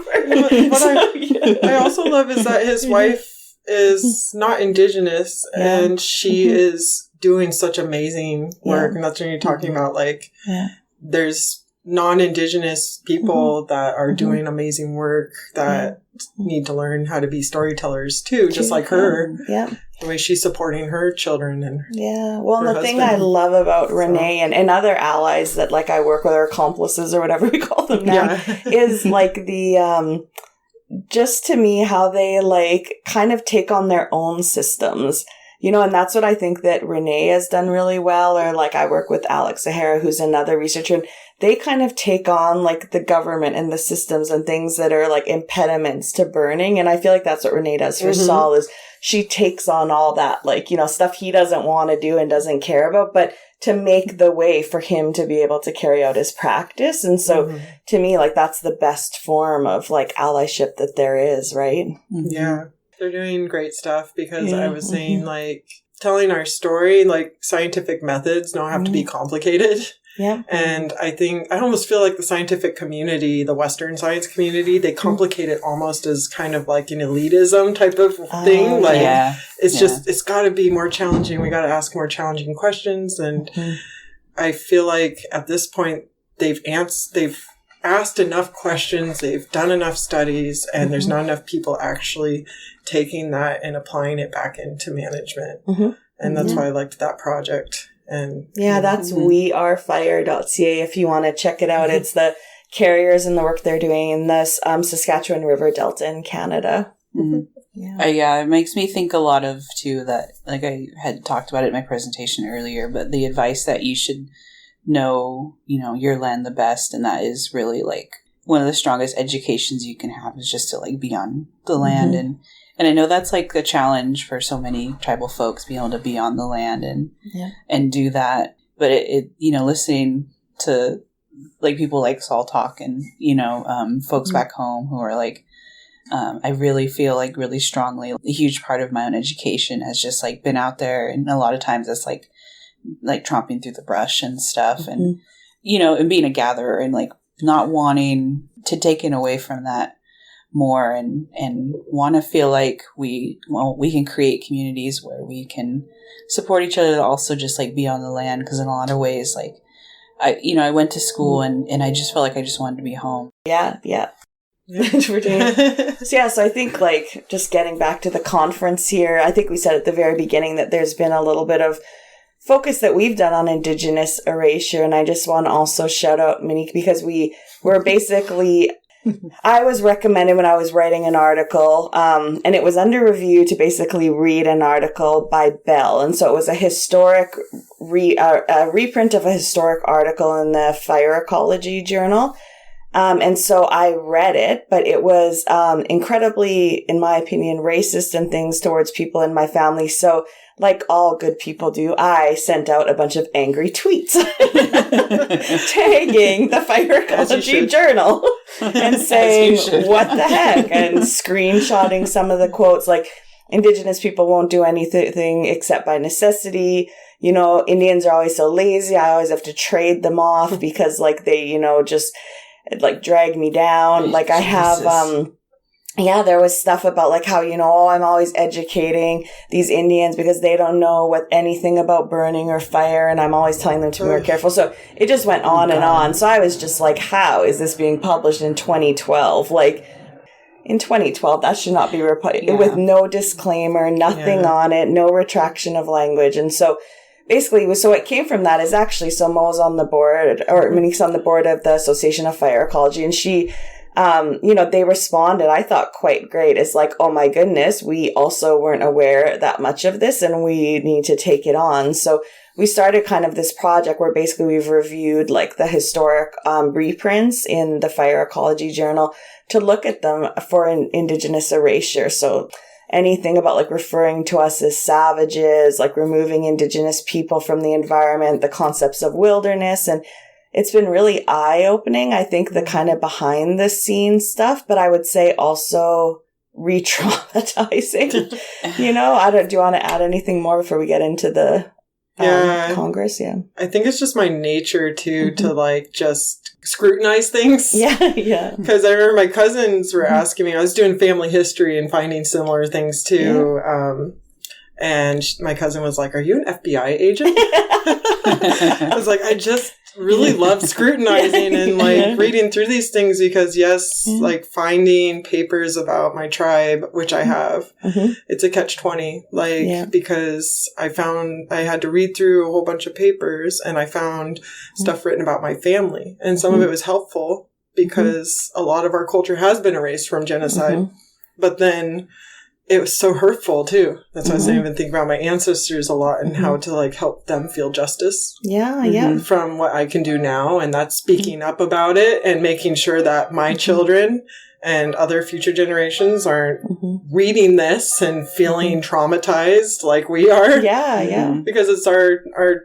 I also love is that his wife is not Indigenous, and she is doing such amazing work. And that's when you're talking about like there's non-Indigenous people that are doing amazing work that need to learn how to be storytellers too, just like her. Yeah. The way she's supporting her children and well, and the thing I love about Renee and other allies that like I work with, or accomplices or whatever we call them now, is like the just to me how they like kind of take on their own systems, you know, and that's what I think that Renee has done really well. Or like I work with Alex O'Hara, who's another researcher, and they kind of take on like the government and the systems and things that are like impediments to burning. And I feel like that's what Renee does for Saul, is she takes on all that, like, you know, stuff he doesn't want to do and doesn't care about, but to make the way for him to be able to carry out his practice. And so to me, like, that's the best form of like allyship that there is, right? Yeah. They're doing great stuff because I was saying like telling our story, like scientific methods don't have to be complicated. Yeah. And I think, I almost feel like the scientific community, the Western science community, they complicate it almost as kind of like an elitism type of thing. Like, it's just, it's got to be more challenging. We got to ask more challenging questions. And I feel like at this point, they've asked enough questions, they've done enough studies, and there's not enough people actually taking that and applying it back into management. And that's why I liked that project. And that's wearefire.ca if you want to check it out. It's the carriers and the work they're doing in the Saskatchewan River Delta in Canada. It makes me think a lot of too that, like I had talked about it in my presentation earlier, but the advice that you should know, you know, your land the best, and that is really like one of the strongest educations you can have is just to like be on the land. And I know that's like a challenge for so many tribal folks, being able to be on the land and do that. But it you know, listening to like people like Saul talk and, you know, folks back home who are like, I really feel like really strongly a huge part of my own education has just like been out there. And a lot of times it's like tromping through the brush and stuff and, you know, and being a gatherer and like not wanting to take it away from that more and want to feel like we can create communities where we can support each other, also just like be on the land. Because in a lot of ways, like I went to school and I just felt like I just wanted to be home. Yeah. So I think like just getting back to the conference here, I think we said at the very beginning that there's been a little bit of focus that we've done on Indigenous erasure. And I just want to also shout out Monique, because we were basically, I was recommended when I was writing an article, and it was under review to basically read an article by Bell. And so it was a historic reprint of a historic article in the Fire Ecology Journal. And so I read it, but it was incredibly, in my opinion, racist and things towards people in my family. So like all good people do, I sent out a bunch of angry tweets tagging the Fire Ecology Journal and saying, what the heck? And screenshotting some of the quotes like, Indigenous people won't do anything except by necessity. You know, Indians are always so lazy. I always have to trade them off because like they, you know, just like drag me down. Like I have, there was stuff about like how, you know, I'm always educating these Indians because they don't know anything about burning or fire. And I'm always telling them to be more careful. So it just went on and on. So I was just like, how is this being published in 2012? Like in 2012, that should not be with no disclaimer, nothing on it, no retraction of language. And so basically, so what came from that is actually, so Mo's on the board, or Monique's on the board of the Association of Fire Ecology, and she, you know, they responded, I thought, quite great. It's like, oh my goodness, we also weren't aware that much of this, and we need to take it on. So we started kind of this project where basically we've reviewed like the historic reprints in the Fire Ecology Journal to look at them for an Indigenous erasure. So anything about like referring to us as savages, like removing Indigenous people from the environment, the concepts of wilderness. And it's been really eye-opening, I think, the kind of behind the scenes stuff, but I would say also re-traumatizing. You know, do you want to add anything more before we get into the Congress? Yeah. I think it's just my nature too, to like just scrutinize things. Yeah. Because I remember my cousins were asking me, I was doing family history and finding similar things too. And my cousin was like, are you an FBI agent? I was like, I just really love scrutinizing and like reading through these things because like finding papers about my tribe, which I have, it's a catch-20, because I found I had to read through a whole bunch of papers and I found stuff written about my family, and some of it was helpful because a lot of our culture has been erased from genocide, but then it was so hurtful too. That's why I was saying I've been thinking about my ancestors a lot and how to like help them feel justice. From what I can do now, and that's speaking up about it and making sure that my children and other future generations aren't reading this and feeling traumatized like we are. Because it's our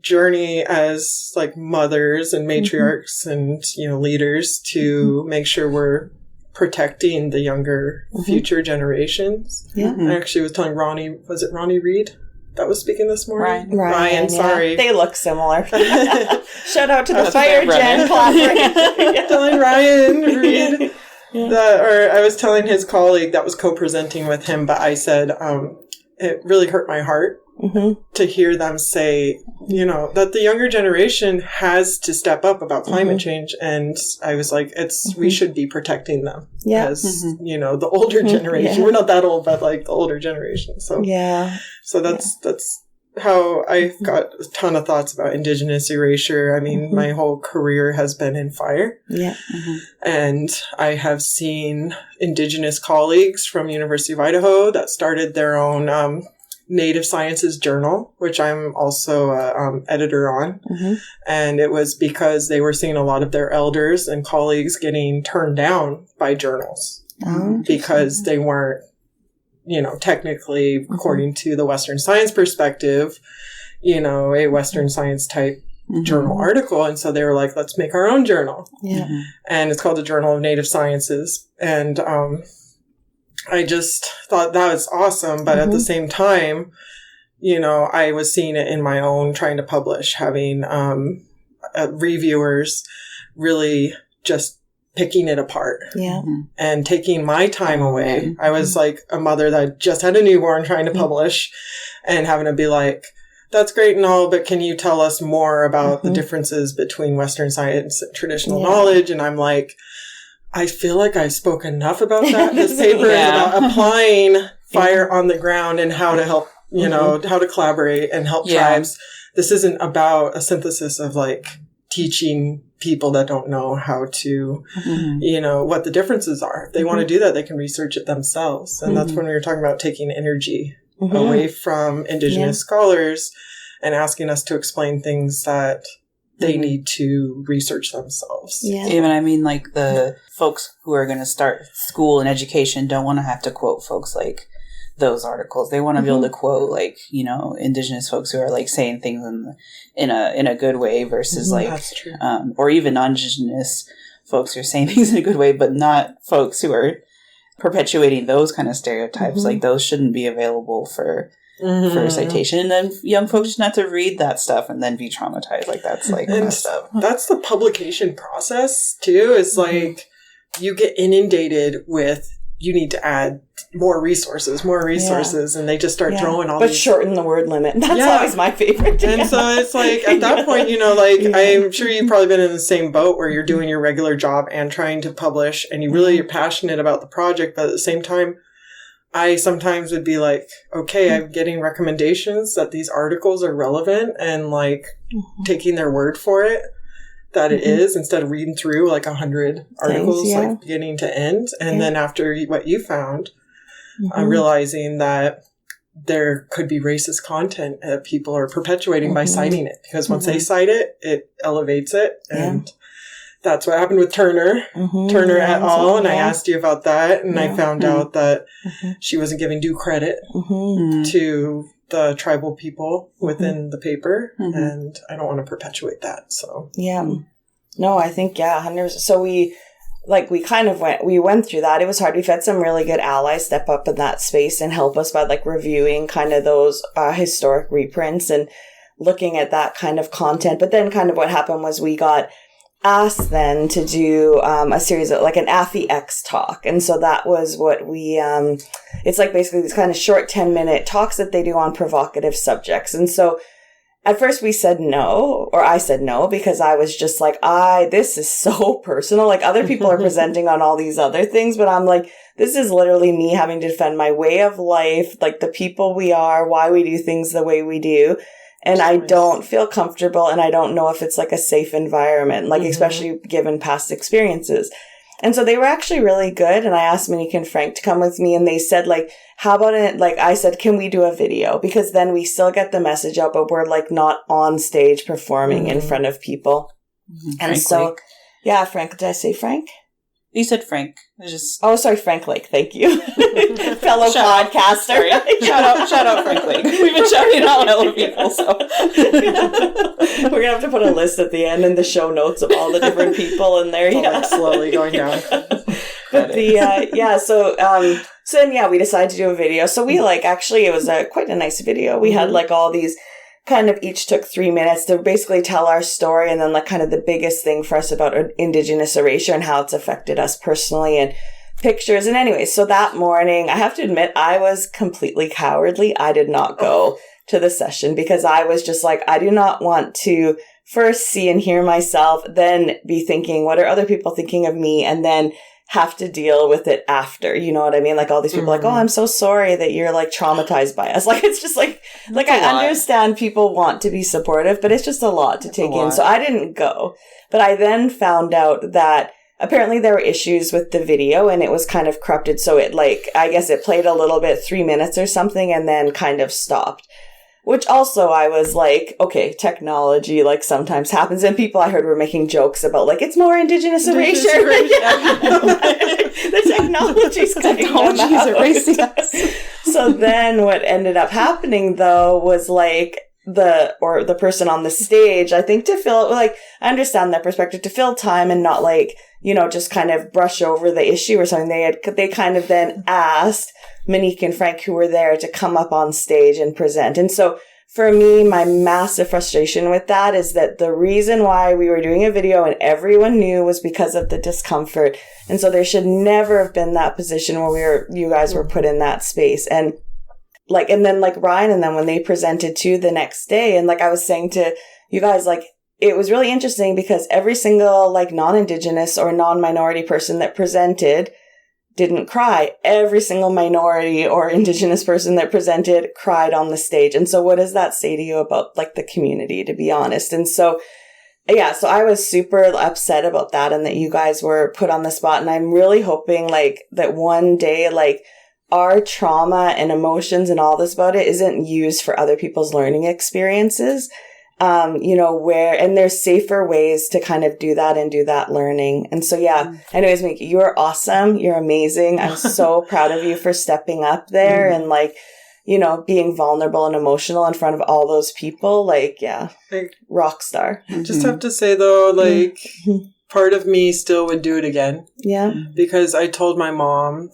journey as like mothers and matriarchs and leaders to make sure we're protecting the younger future generations. I actually was telling Ronnie, was it Ronnie Reed that was speaking this morning? Ryan, sorry. They look similar. Shout out to the Fire Gen collaboration. Telling Ryan Reed that, or I was telling his colleague that was co-presenting with him, but I said, it really hurt my heart to hear them say, that the younger generation has to step up about climate change. And I was like, we should be protecting them as, the older generation. We're not that old, but like the older generation. So, so that's how I've got a ton of thoughts about Indigenous erasure. I mean, my whole career has been in fire. And I have seen Indigenous colleagues from University of Idaho that started their own, Native Sciences Journal, which I'm also editor on. And it was because they were seeing a lot of their elders and colleagues getting turned down by journals because they weren't, technically, according to the Western science perspective, a Western science type journal article. And so they were like, let's make our own journal. And it's called the Journal of Native Sciences. And I just thought that was awesome. But at the same time, I was seeing it in my own trying to publish, having reviewers really just picking it apart and taking my time away. I was like a mother that just had a newborn trying to publish and having to be like, that's great and all, but can you tell us more about the differences between Western science and traditional knowledge? And I'm like, I feel like I spoke enough about that. This paper is about applying fire on the ground and how to help, how to collaborate and help tribes. This isn't about a synthesis of like teaching people that don't know how to, what the differences are. If they want to do that, they can research it themselves. And that's when we were talking about taking energy away from Indigenous scholars and asking us to explain things that they need to research themselves. Even, I mean, like the folks who are going to start school and education don't want to have to quote folks like those articles. They want to be able to quote like, Indigenous folks who are like saying things in a good way versus like, or even non-Indigenous folks who are saying things in a good way, but not folks who are perpetuating those kind of stereotypes. Like those shouldn't be available for citation, and then young folks just not to read that stuff and then be traumatized. Like that's like messed up. That's the publication process too. Is like you get inundated with you need to add more resources, and they just start throwing all. But these... shorten the word limit. That's always my favorite. And so it's like at that point, I'm sure you've probably been in the same boat where you're doing your regular job and trying to publish, and you really are passionate about the project, but at the same time. I sometimes would be like, okay, I'm getting recommendations that these articles are relevant and like taking their word for it that it is instead of reading through like 100 articles like beginning to end. And then after what you found, I'm realizing that there could be racist content that people are perpetuating by citing it because once they cite it, it elevates it. And that's what happened with Turner et al. And I asked you about that. And I found out that she wasn't giving due credit to the tribal people within the paper. And I don't want to perpetuate that. So, no, I think, 100%. So we went through that. It was hard. We've had some really good allies step up in that space and help us by like reviewing kind of those historic reprints and looking at that kind of content. But then kind of what happened was we got asked then to do a series of like an AFI-X talk. And so that was what we, it's like basically these kind of short 10-minute talks that they do on provocative subjects. And so at first we said no, or I said no, because I was just like, this is so personal. Like, other people are presenting on all these other things, but I'm like, this is literally me having to defend my way of life, like the people we are, why we do things the way we do. And I don't feel comfortable, and I don't know if it's like a safe environment, like especially given past experiences. And so they were actually really good. And I asked Monique and Frank to come with me, and they said, like, how about it? Like, I said, can we do a video? Because then we still get the message out, but we're like not on stage performing in front of people. And so, yeah, Frank, did I say Frank? You said Frank. Oh, sorry, Frank Lake. Thank you. Fellow podcaster. Shout out Frank Lake. We've been shouting out other people, so. We're going to have to put a list at the end in the show notes of all the different people in there. Yeah. Slowly going down. But so then we decided to do a video. So we actually, it was quite a nice video. We had like all these kind of each took 3 minutes to basically tell our story, and then like kind of the biggest thing for us about Indigenous erasure and how it's affected us personally, and pictures. And anyway, so that morning, I have to admit, I was completely cowardly. I did not go to the session because I was just like, I do not want to first see and hear myself, then be thinking, what are other people thinking of me? And then have to deal with it after, you know what I mean? Like all these people like, oh, I'm so sorry that you're like traumatized by us. Like, it's just like I understand people want to be supportive, but it's just a lot to take in. So I didn't go, but I then found out that apparently there were issues with the video and it was kind of corrupted. So it I guess it played a little bit, 3 minutes or something, and then kind of stopped. Which also I was like, okay, technology like sometimes happens, and people I heard were making jokes about like it's more Indigenous erasure. The technology's erasing us. So then what ended up happening though was like the person on the stage, I think to fill I understand that perspective, to fill time and not like, you know, just kind of brush over the issue or something. They kind of then asked Monique and Frank, who were there, to come up on stage and present. And so for me, my massive frustration with that is that the reason why we were doing a video and everyone knew was because of the discomfort. And so there should never have been that position where you guys were put in that space. And then Ryan and then when they presented too the next day, and like I was saying to you guys, like, it was really interesting because every single like non-Indigenous or non-minority person that presented didn't cry. Every single minority or Indigenous person that presented cried on the stage. And so what does that say to you about like the community, to be honest? And so, yeah, so I was super upset about that and that you guys were put on the spot. And I'm really hoping like that one day, like our trauma and emotions and all this about it isn't used for other people's learning experiences. You know, and there's safer ways to kind of do that and do that learning. And so, yeah, anyways, Monique, you're awesome. You're amazing. I'm so proud of you for stepping up there and like, you know, being vulnerable and emotional in front of all those people. Like, yeah, rock star. I just have to say though, like part of me still would do it again. Yeah. Because I told my mom,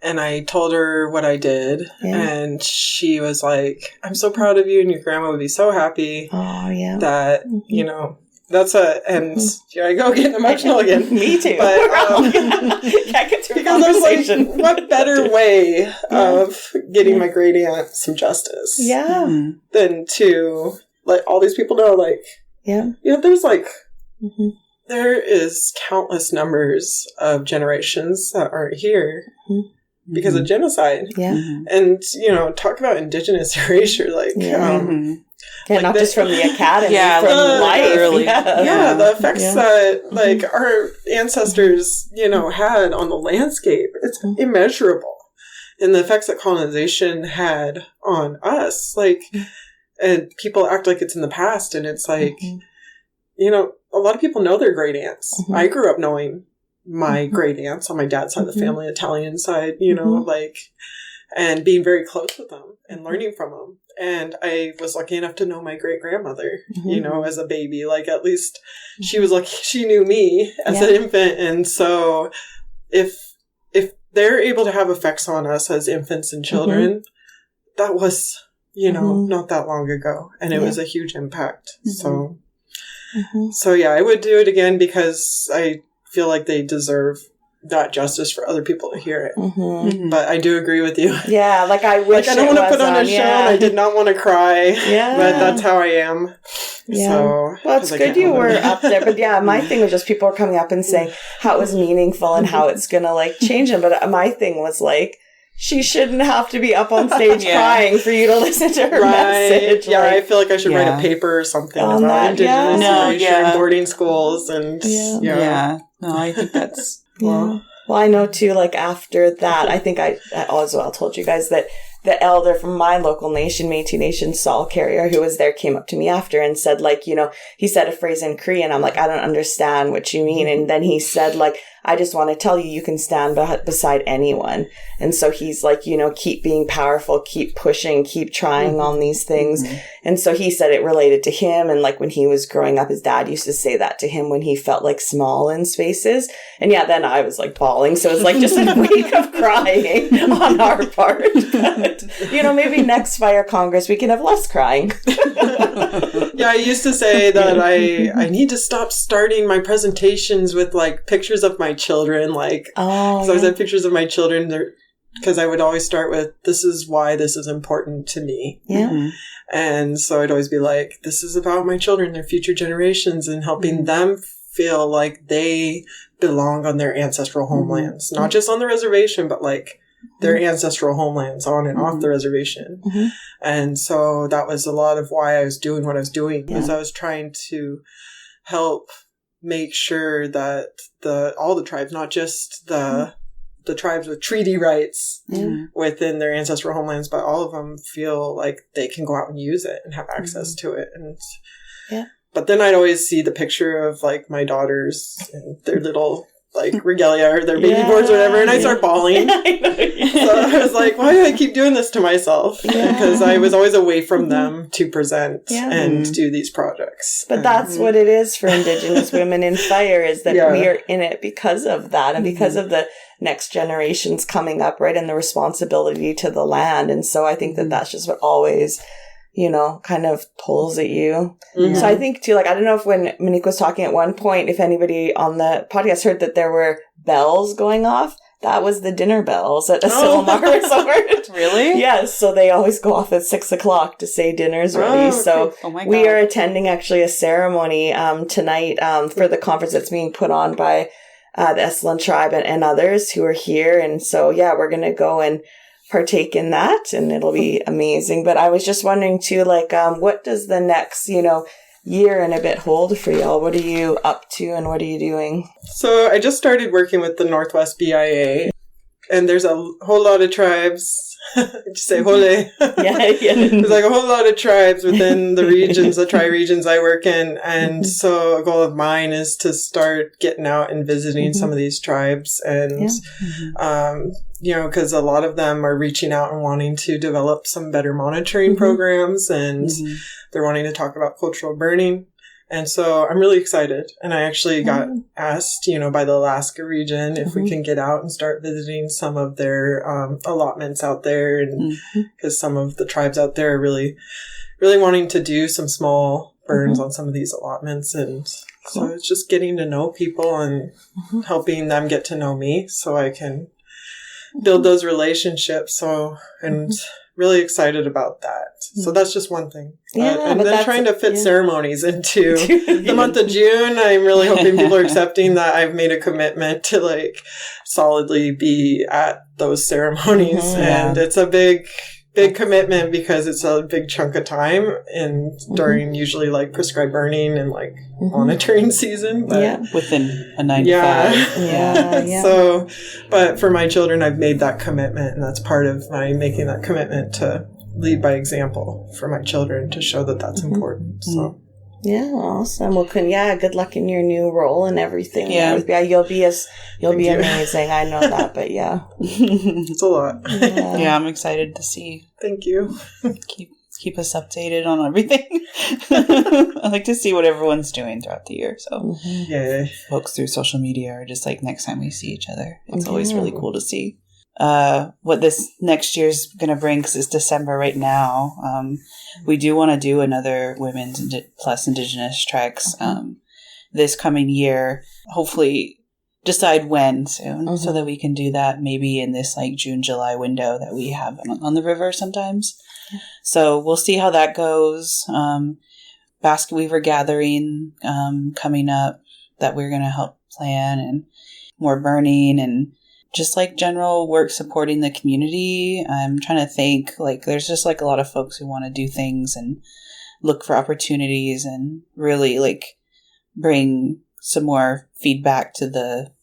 and I told her what I did, and she was like, I'm so proud of you, and your grandma would be so happy that, you know, and here I go getting emotional again. Me too. But, can't get through because I was like, what better way of getting my great aunt some justice than to let all these people know, like, you know, there's like, there is countless numbers of generations that aren't here. Because of genocide. Yeah. And, you know, talk about Indigenous erasure, like... not just from the academy, from life. Really, the effects that, like, our ancestors, you know, had on the landscape. It's immeasurable. And the effects that colonization had on us, like... And people act like it's in the past, and it's like... You know, a lot of people know their great aunts. I grew up knowing... my great aunts on my dad's side of the family, Italian side, you know, like, and being very close with them and learning from them. And I was lucky enough to know my great grandmother, you know, as a baby. Like, at least she was lucky she knew me as an infant. And so if they're able to have effects on us as infants and children, that was, you know, not that long ago. And it was a huge impact. So yeah, I would do it again because I feel like they deserve that justice for other people to hear it. Mm-hmm. Mm-hmm. But I do agree with you. Yeah, like I wish I don't want to put on a show and I did not want to cry. Yeah. But that's how I am. Yeah. So, well, it's good you were up there. But yeah, my thing was just people were coming up and saying how it was meaningful and how it's going to like change them. But my thing was like, she shouldn't have to be up on stage crying for you to listen to her message. Yeah, I feel like I should write a paper or something on about that, Indigenous in boarding schools. And No, I think that's... Well, I know too, like after that, I think I as well told you guys that the elder from my local nation, Métis Nation, Saul Carrier, who was there, came up to me after and said, like, you know, he said a phrase in Cree, and I'm like, I don't understand what you mean. And then he said, like, I just want to tell you, you can stand beside anyone. And so he's like, you know, keep being powerful, keep pushing, keep trying on these things. Mm-hmm. And so he said it related to him. And like when he was growing up, his dad used to say that to him when he felt like small in spaces. And yeah, then I was like bawling. So it was like just a week of crying on our part. But, you know, maybe next Fire Congress, we can have less crying. Yeah, I used to say that I need to stop starting my presentations with like pictures of my children, like, because I always had pictures of my children there, because I would always start with, this is why this is important to me. Yeah. Mm-hmm. And so I'd always be like, this is about my children, their future generations, and helping them feel like they belong on their ancestral homelands, not just on the reservation, but like their ancestral homelands on and off the reservation. Mm-hmm. And so that was a lot of why I was doing what I was doing, because I was trying to help make sure that all the tribes, not just the tribes with treaty rights within their ancestral homelands, but all of them feel like they can go out and use it and have access to it. And but then I'd always see the picture of like my daughters and their little like regalia or their baby boards or whatever, and I start bawling. So I was like, why do I keep doing this to myself? Because I was always away from them to present and do these projects. But that's what it is for Indigenous women in fire, is that we are in it because of that and because of the next generations coming up, right? And the responsibility to the land. And so I think that that's just what always, you know, kind of pulls at you. Mm-hmm. So I think too, like, I don't know if when Monique was talking at one point, if anybody on the podcast heard that there were bells going off, that was the dinner bells at a Silmar Resort. Really? Yes. So they always go off at 6:00 to say dinner's ready. So we are attending actually a ceremony tonight for the conference that's being put on by the Esalen tribe and others who are here. And so, yeah, we're going to go and partake in that, and it'll be amazing. But I was just wondering too, like, what does the next, you know, year and a bit hold for y'all? What are you up to and what are you doing? So I just started working with the Northwest BIA, and there's a whole lot of tribes. Just say hole. There's like a whole lot of tribes within the regions, the tri-regions I work in. And so a goal of mine is to start getting out and visiting some of these tribes. And, you know, because a lot of them are reaching out and wanting to develop some better monitoring programs, and they're wanting to talk about cultural burning. And so I'm really excited. And I actually got asked, you know, by the Alaska region if we can get out and start visiting some of their allotments out there. And because some of the tribes out there are really, really wanting to do some small burns on some of these allotments. And so it's just getting to know people and helping them get to know me so I can build those relationships. So, and really excited about that. So that's just one thing. And then trying to fit ceremonies into the month of June. I'm really hoping people are accepting that I've made a commitment to like solidly be at those ceremonies. And it's a big commitment because it's a big chunk of time and during usually like prescribed burning and like monitoring season. But within a 9 to 5. So, but for my children, I've made that commitment, and that's part of my making that commitment to lead by example for my children to show that that's important. So. Yeah, awesome. Well, good luck in your new role and everything. Yeah, you'll be amazing. I know that, but it's a lot. Yeah, I'm excited to see. Thank you. Keep us updated on everything. I like to see what everyone's doing throughout the year. So folks through social media, or just like next time we see each other, it's always really cool to see what this next year's going to bring, because it's December right now. We do want to do another Women's plus Indigenous treks this coming year. Hopefully decide when soon so that we can do that maybe in this like June, July window that we have on the river sometimes. So we'll see how that goes. Basket weaver gathering coming up that we're going to help plan, and more burning, and just like general work supporting the community. I'm trying to think, like, there's just like a lot of folks who want to do things and look for opportunities and really like bring some more feedback to the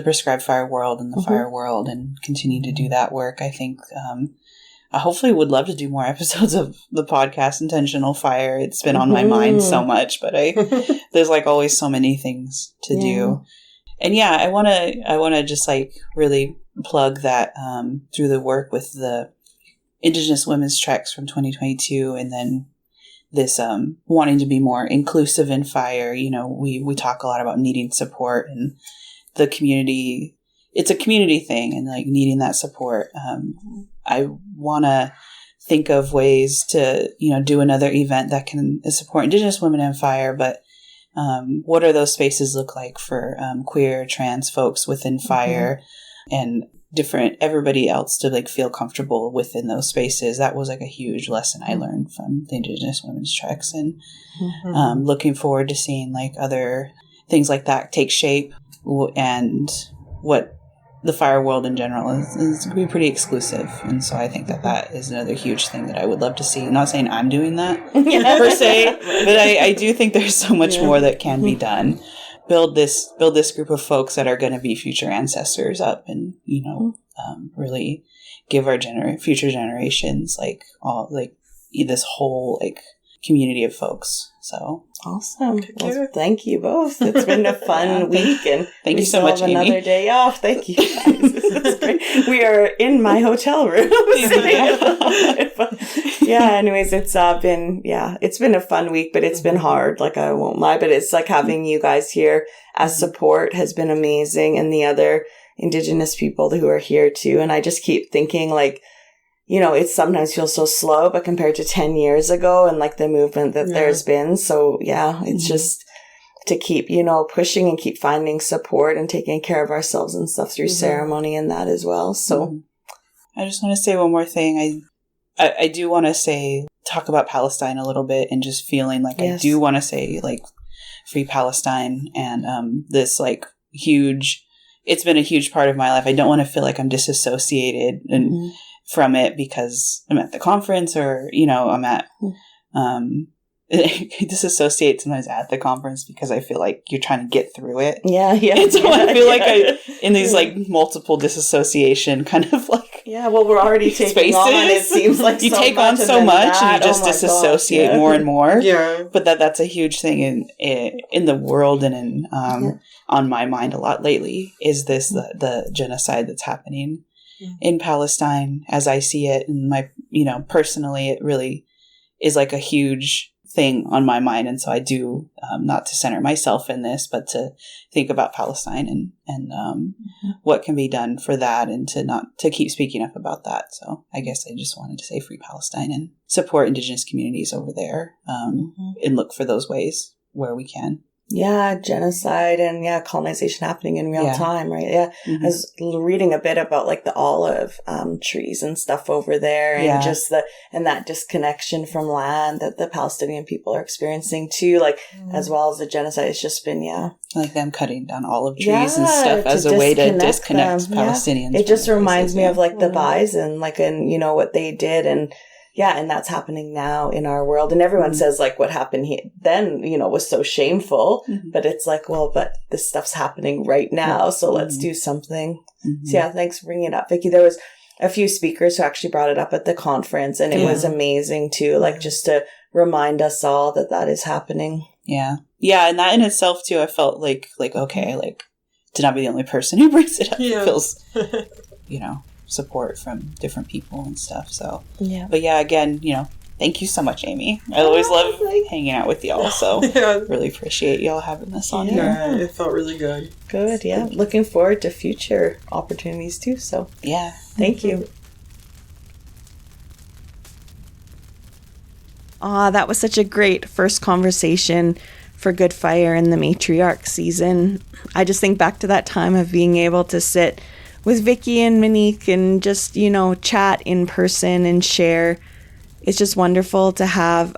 prescribed fire world and the fire world, and continue to do that work. I think I hopefully would love to do more episodes of the podcast Intentional Fire. It's been on my mind so much, but there's like always so many things to do. And yeah, I want to just like really plug that through the work with the Indigenous Women's Treks from 2022, and then this wanting to be more inclusive in fire. You know, we talk a lot about needing support, and the community, it's a community thing, and like needing that support. I want to think of ways to, you know, do another event that can support Indigenous women in fire, but what are those spaces look like for queer, trans folks within fire, and everybody else to like feel comfortable within those spaces. That was like a huge lesson I learned from the Indigenous Women's Treks, and looking forward to seeing like other things like that take shape, and what the fire world in general is going to be pretty exclusive. And so I think that is another huge thing that I would love to see. I'm not saying I'm doing that per se, but I do think there's so much more that can be done. Build this group of folks that are going to be future ancestors up, and, you know, really give our future generations like this whole like community of folks. So awesome. Thank you both. It's been a fun week, and thank you so much, Amy. Another day off. Thank you guys. This is great. We are in my hotel room. Anyways, it's been a fun week, but it's been hard. Like, I won't lie, but it's like having you guys here as support has been amazing, and the other Indigenous people who are here too. And I just keep thinking, like, you know, it sometimes feels so slow, but compared to 10 years ago and like the movement that there's been. So it's just to keep, you know, pushing and keep finding support and taking care of ourselves and stuff through ceremony and that as well. So I just want to say one more thing. I do want to talk about Palestine a little bit, and just feeling like I do want to say like free Palestine, and this like it's been a huge part of my life. I don't want to feel like I'm disassociated and from it because I'm at the conference, or, you know, I'm at, I disassociate sometimes at the conference because I feel like you're trying to get through it. And so I feel like in these like multiple disassociation kind of like well, we're already taking spaces. On, it seems like you take on so much and you just disassociate more and more. But that's a huge thing in the world, and in on my mind a lot lately is this the genocide that's happening in Palestine as I see it. And personally, it really is like a huge thing on my mind. And so I do, not to center myself in this, but to think about Palestine and what can be done for that, and to keep speaking up about that. So I guess I just wanted to say free Palestine and support Indigenous communities over there, and look for those ways where we can. Genocide and colonization happening in real time, right? I was reading a bit about like the olive trees and stuff over there, and just that disconnection from land that the Palestinian people are experiencing too, like as well as the genocide. It's just been like them cutting down olive trees and stuff as a way to disconnect Palestinians. It just reminds me of like the bison, like, and you know what they did, and and that's happening now in our world. And everyone says like what happened then, you know, was so shameful, but it's like, well, but this stuff's happening right now. So let's do something. So thanks for bringing it up, Vikki. There was a few speakers who actually brought it up at the conference, and it was amazing too. Like just to remind us all that is happening. Yeah. And that in itself too, I felt like, okay, like to not be the only person who brings it up feels, you know, support from different people and stuff. So but again, you know, thank you so much, Amy. I always love hanging out with y'all, so really appreciate y'all having us on here. It felt really good. Looking forward to future opportunities too, so thank you. That was such a great first conversation for Good Fire in the matriarch season. I just think back to that time of being able to sit with Vikki and Monique and just, chat in person and share. It's just wonderful to have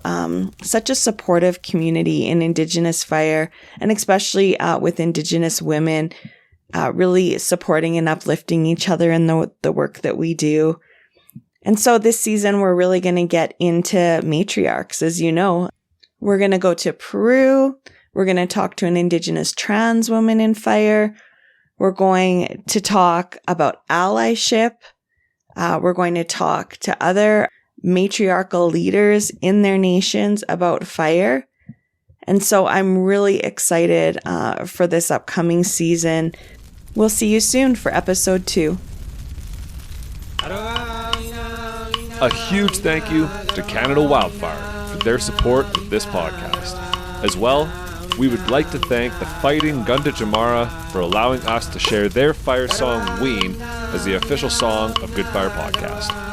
such a supportive community in Indigenous fire, and especially with Indigenous women, really supporting and uplifting each other in the work that we do. And so this season, we're really going to get into matriarchs, as you know. We're going to go to Peru. We're going to talk to an Indigenous trans woman in fire. We're going to talk about allyship. We're going to talk to other matriarchal leaders in their nations about fire. And so I'm really excited for this upcoming season. We'll see you soon for episode 2. A huge thank you to Canada Wildfire for their support of this podcast. As well, we would like to thank the Fighting Gunda Jamara for allowing us to share their fire song Ween as the official song of Good Fire Podcast.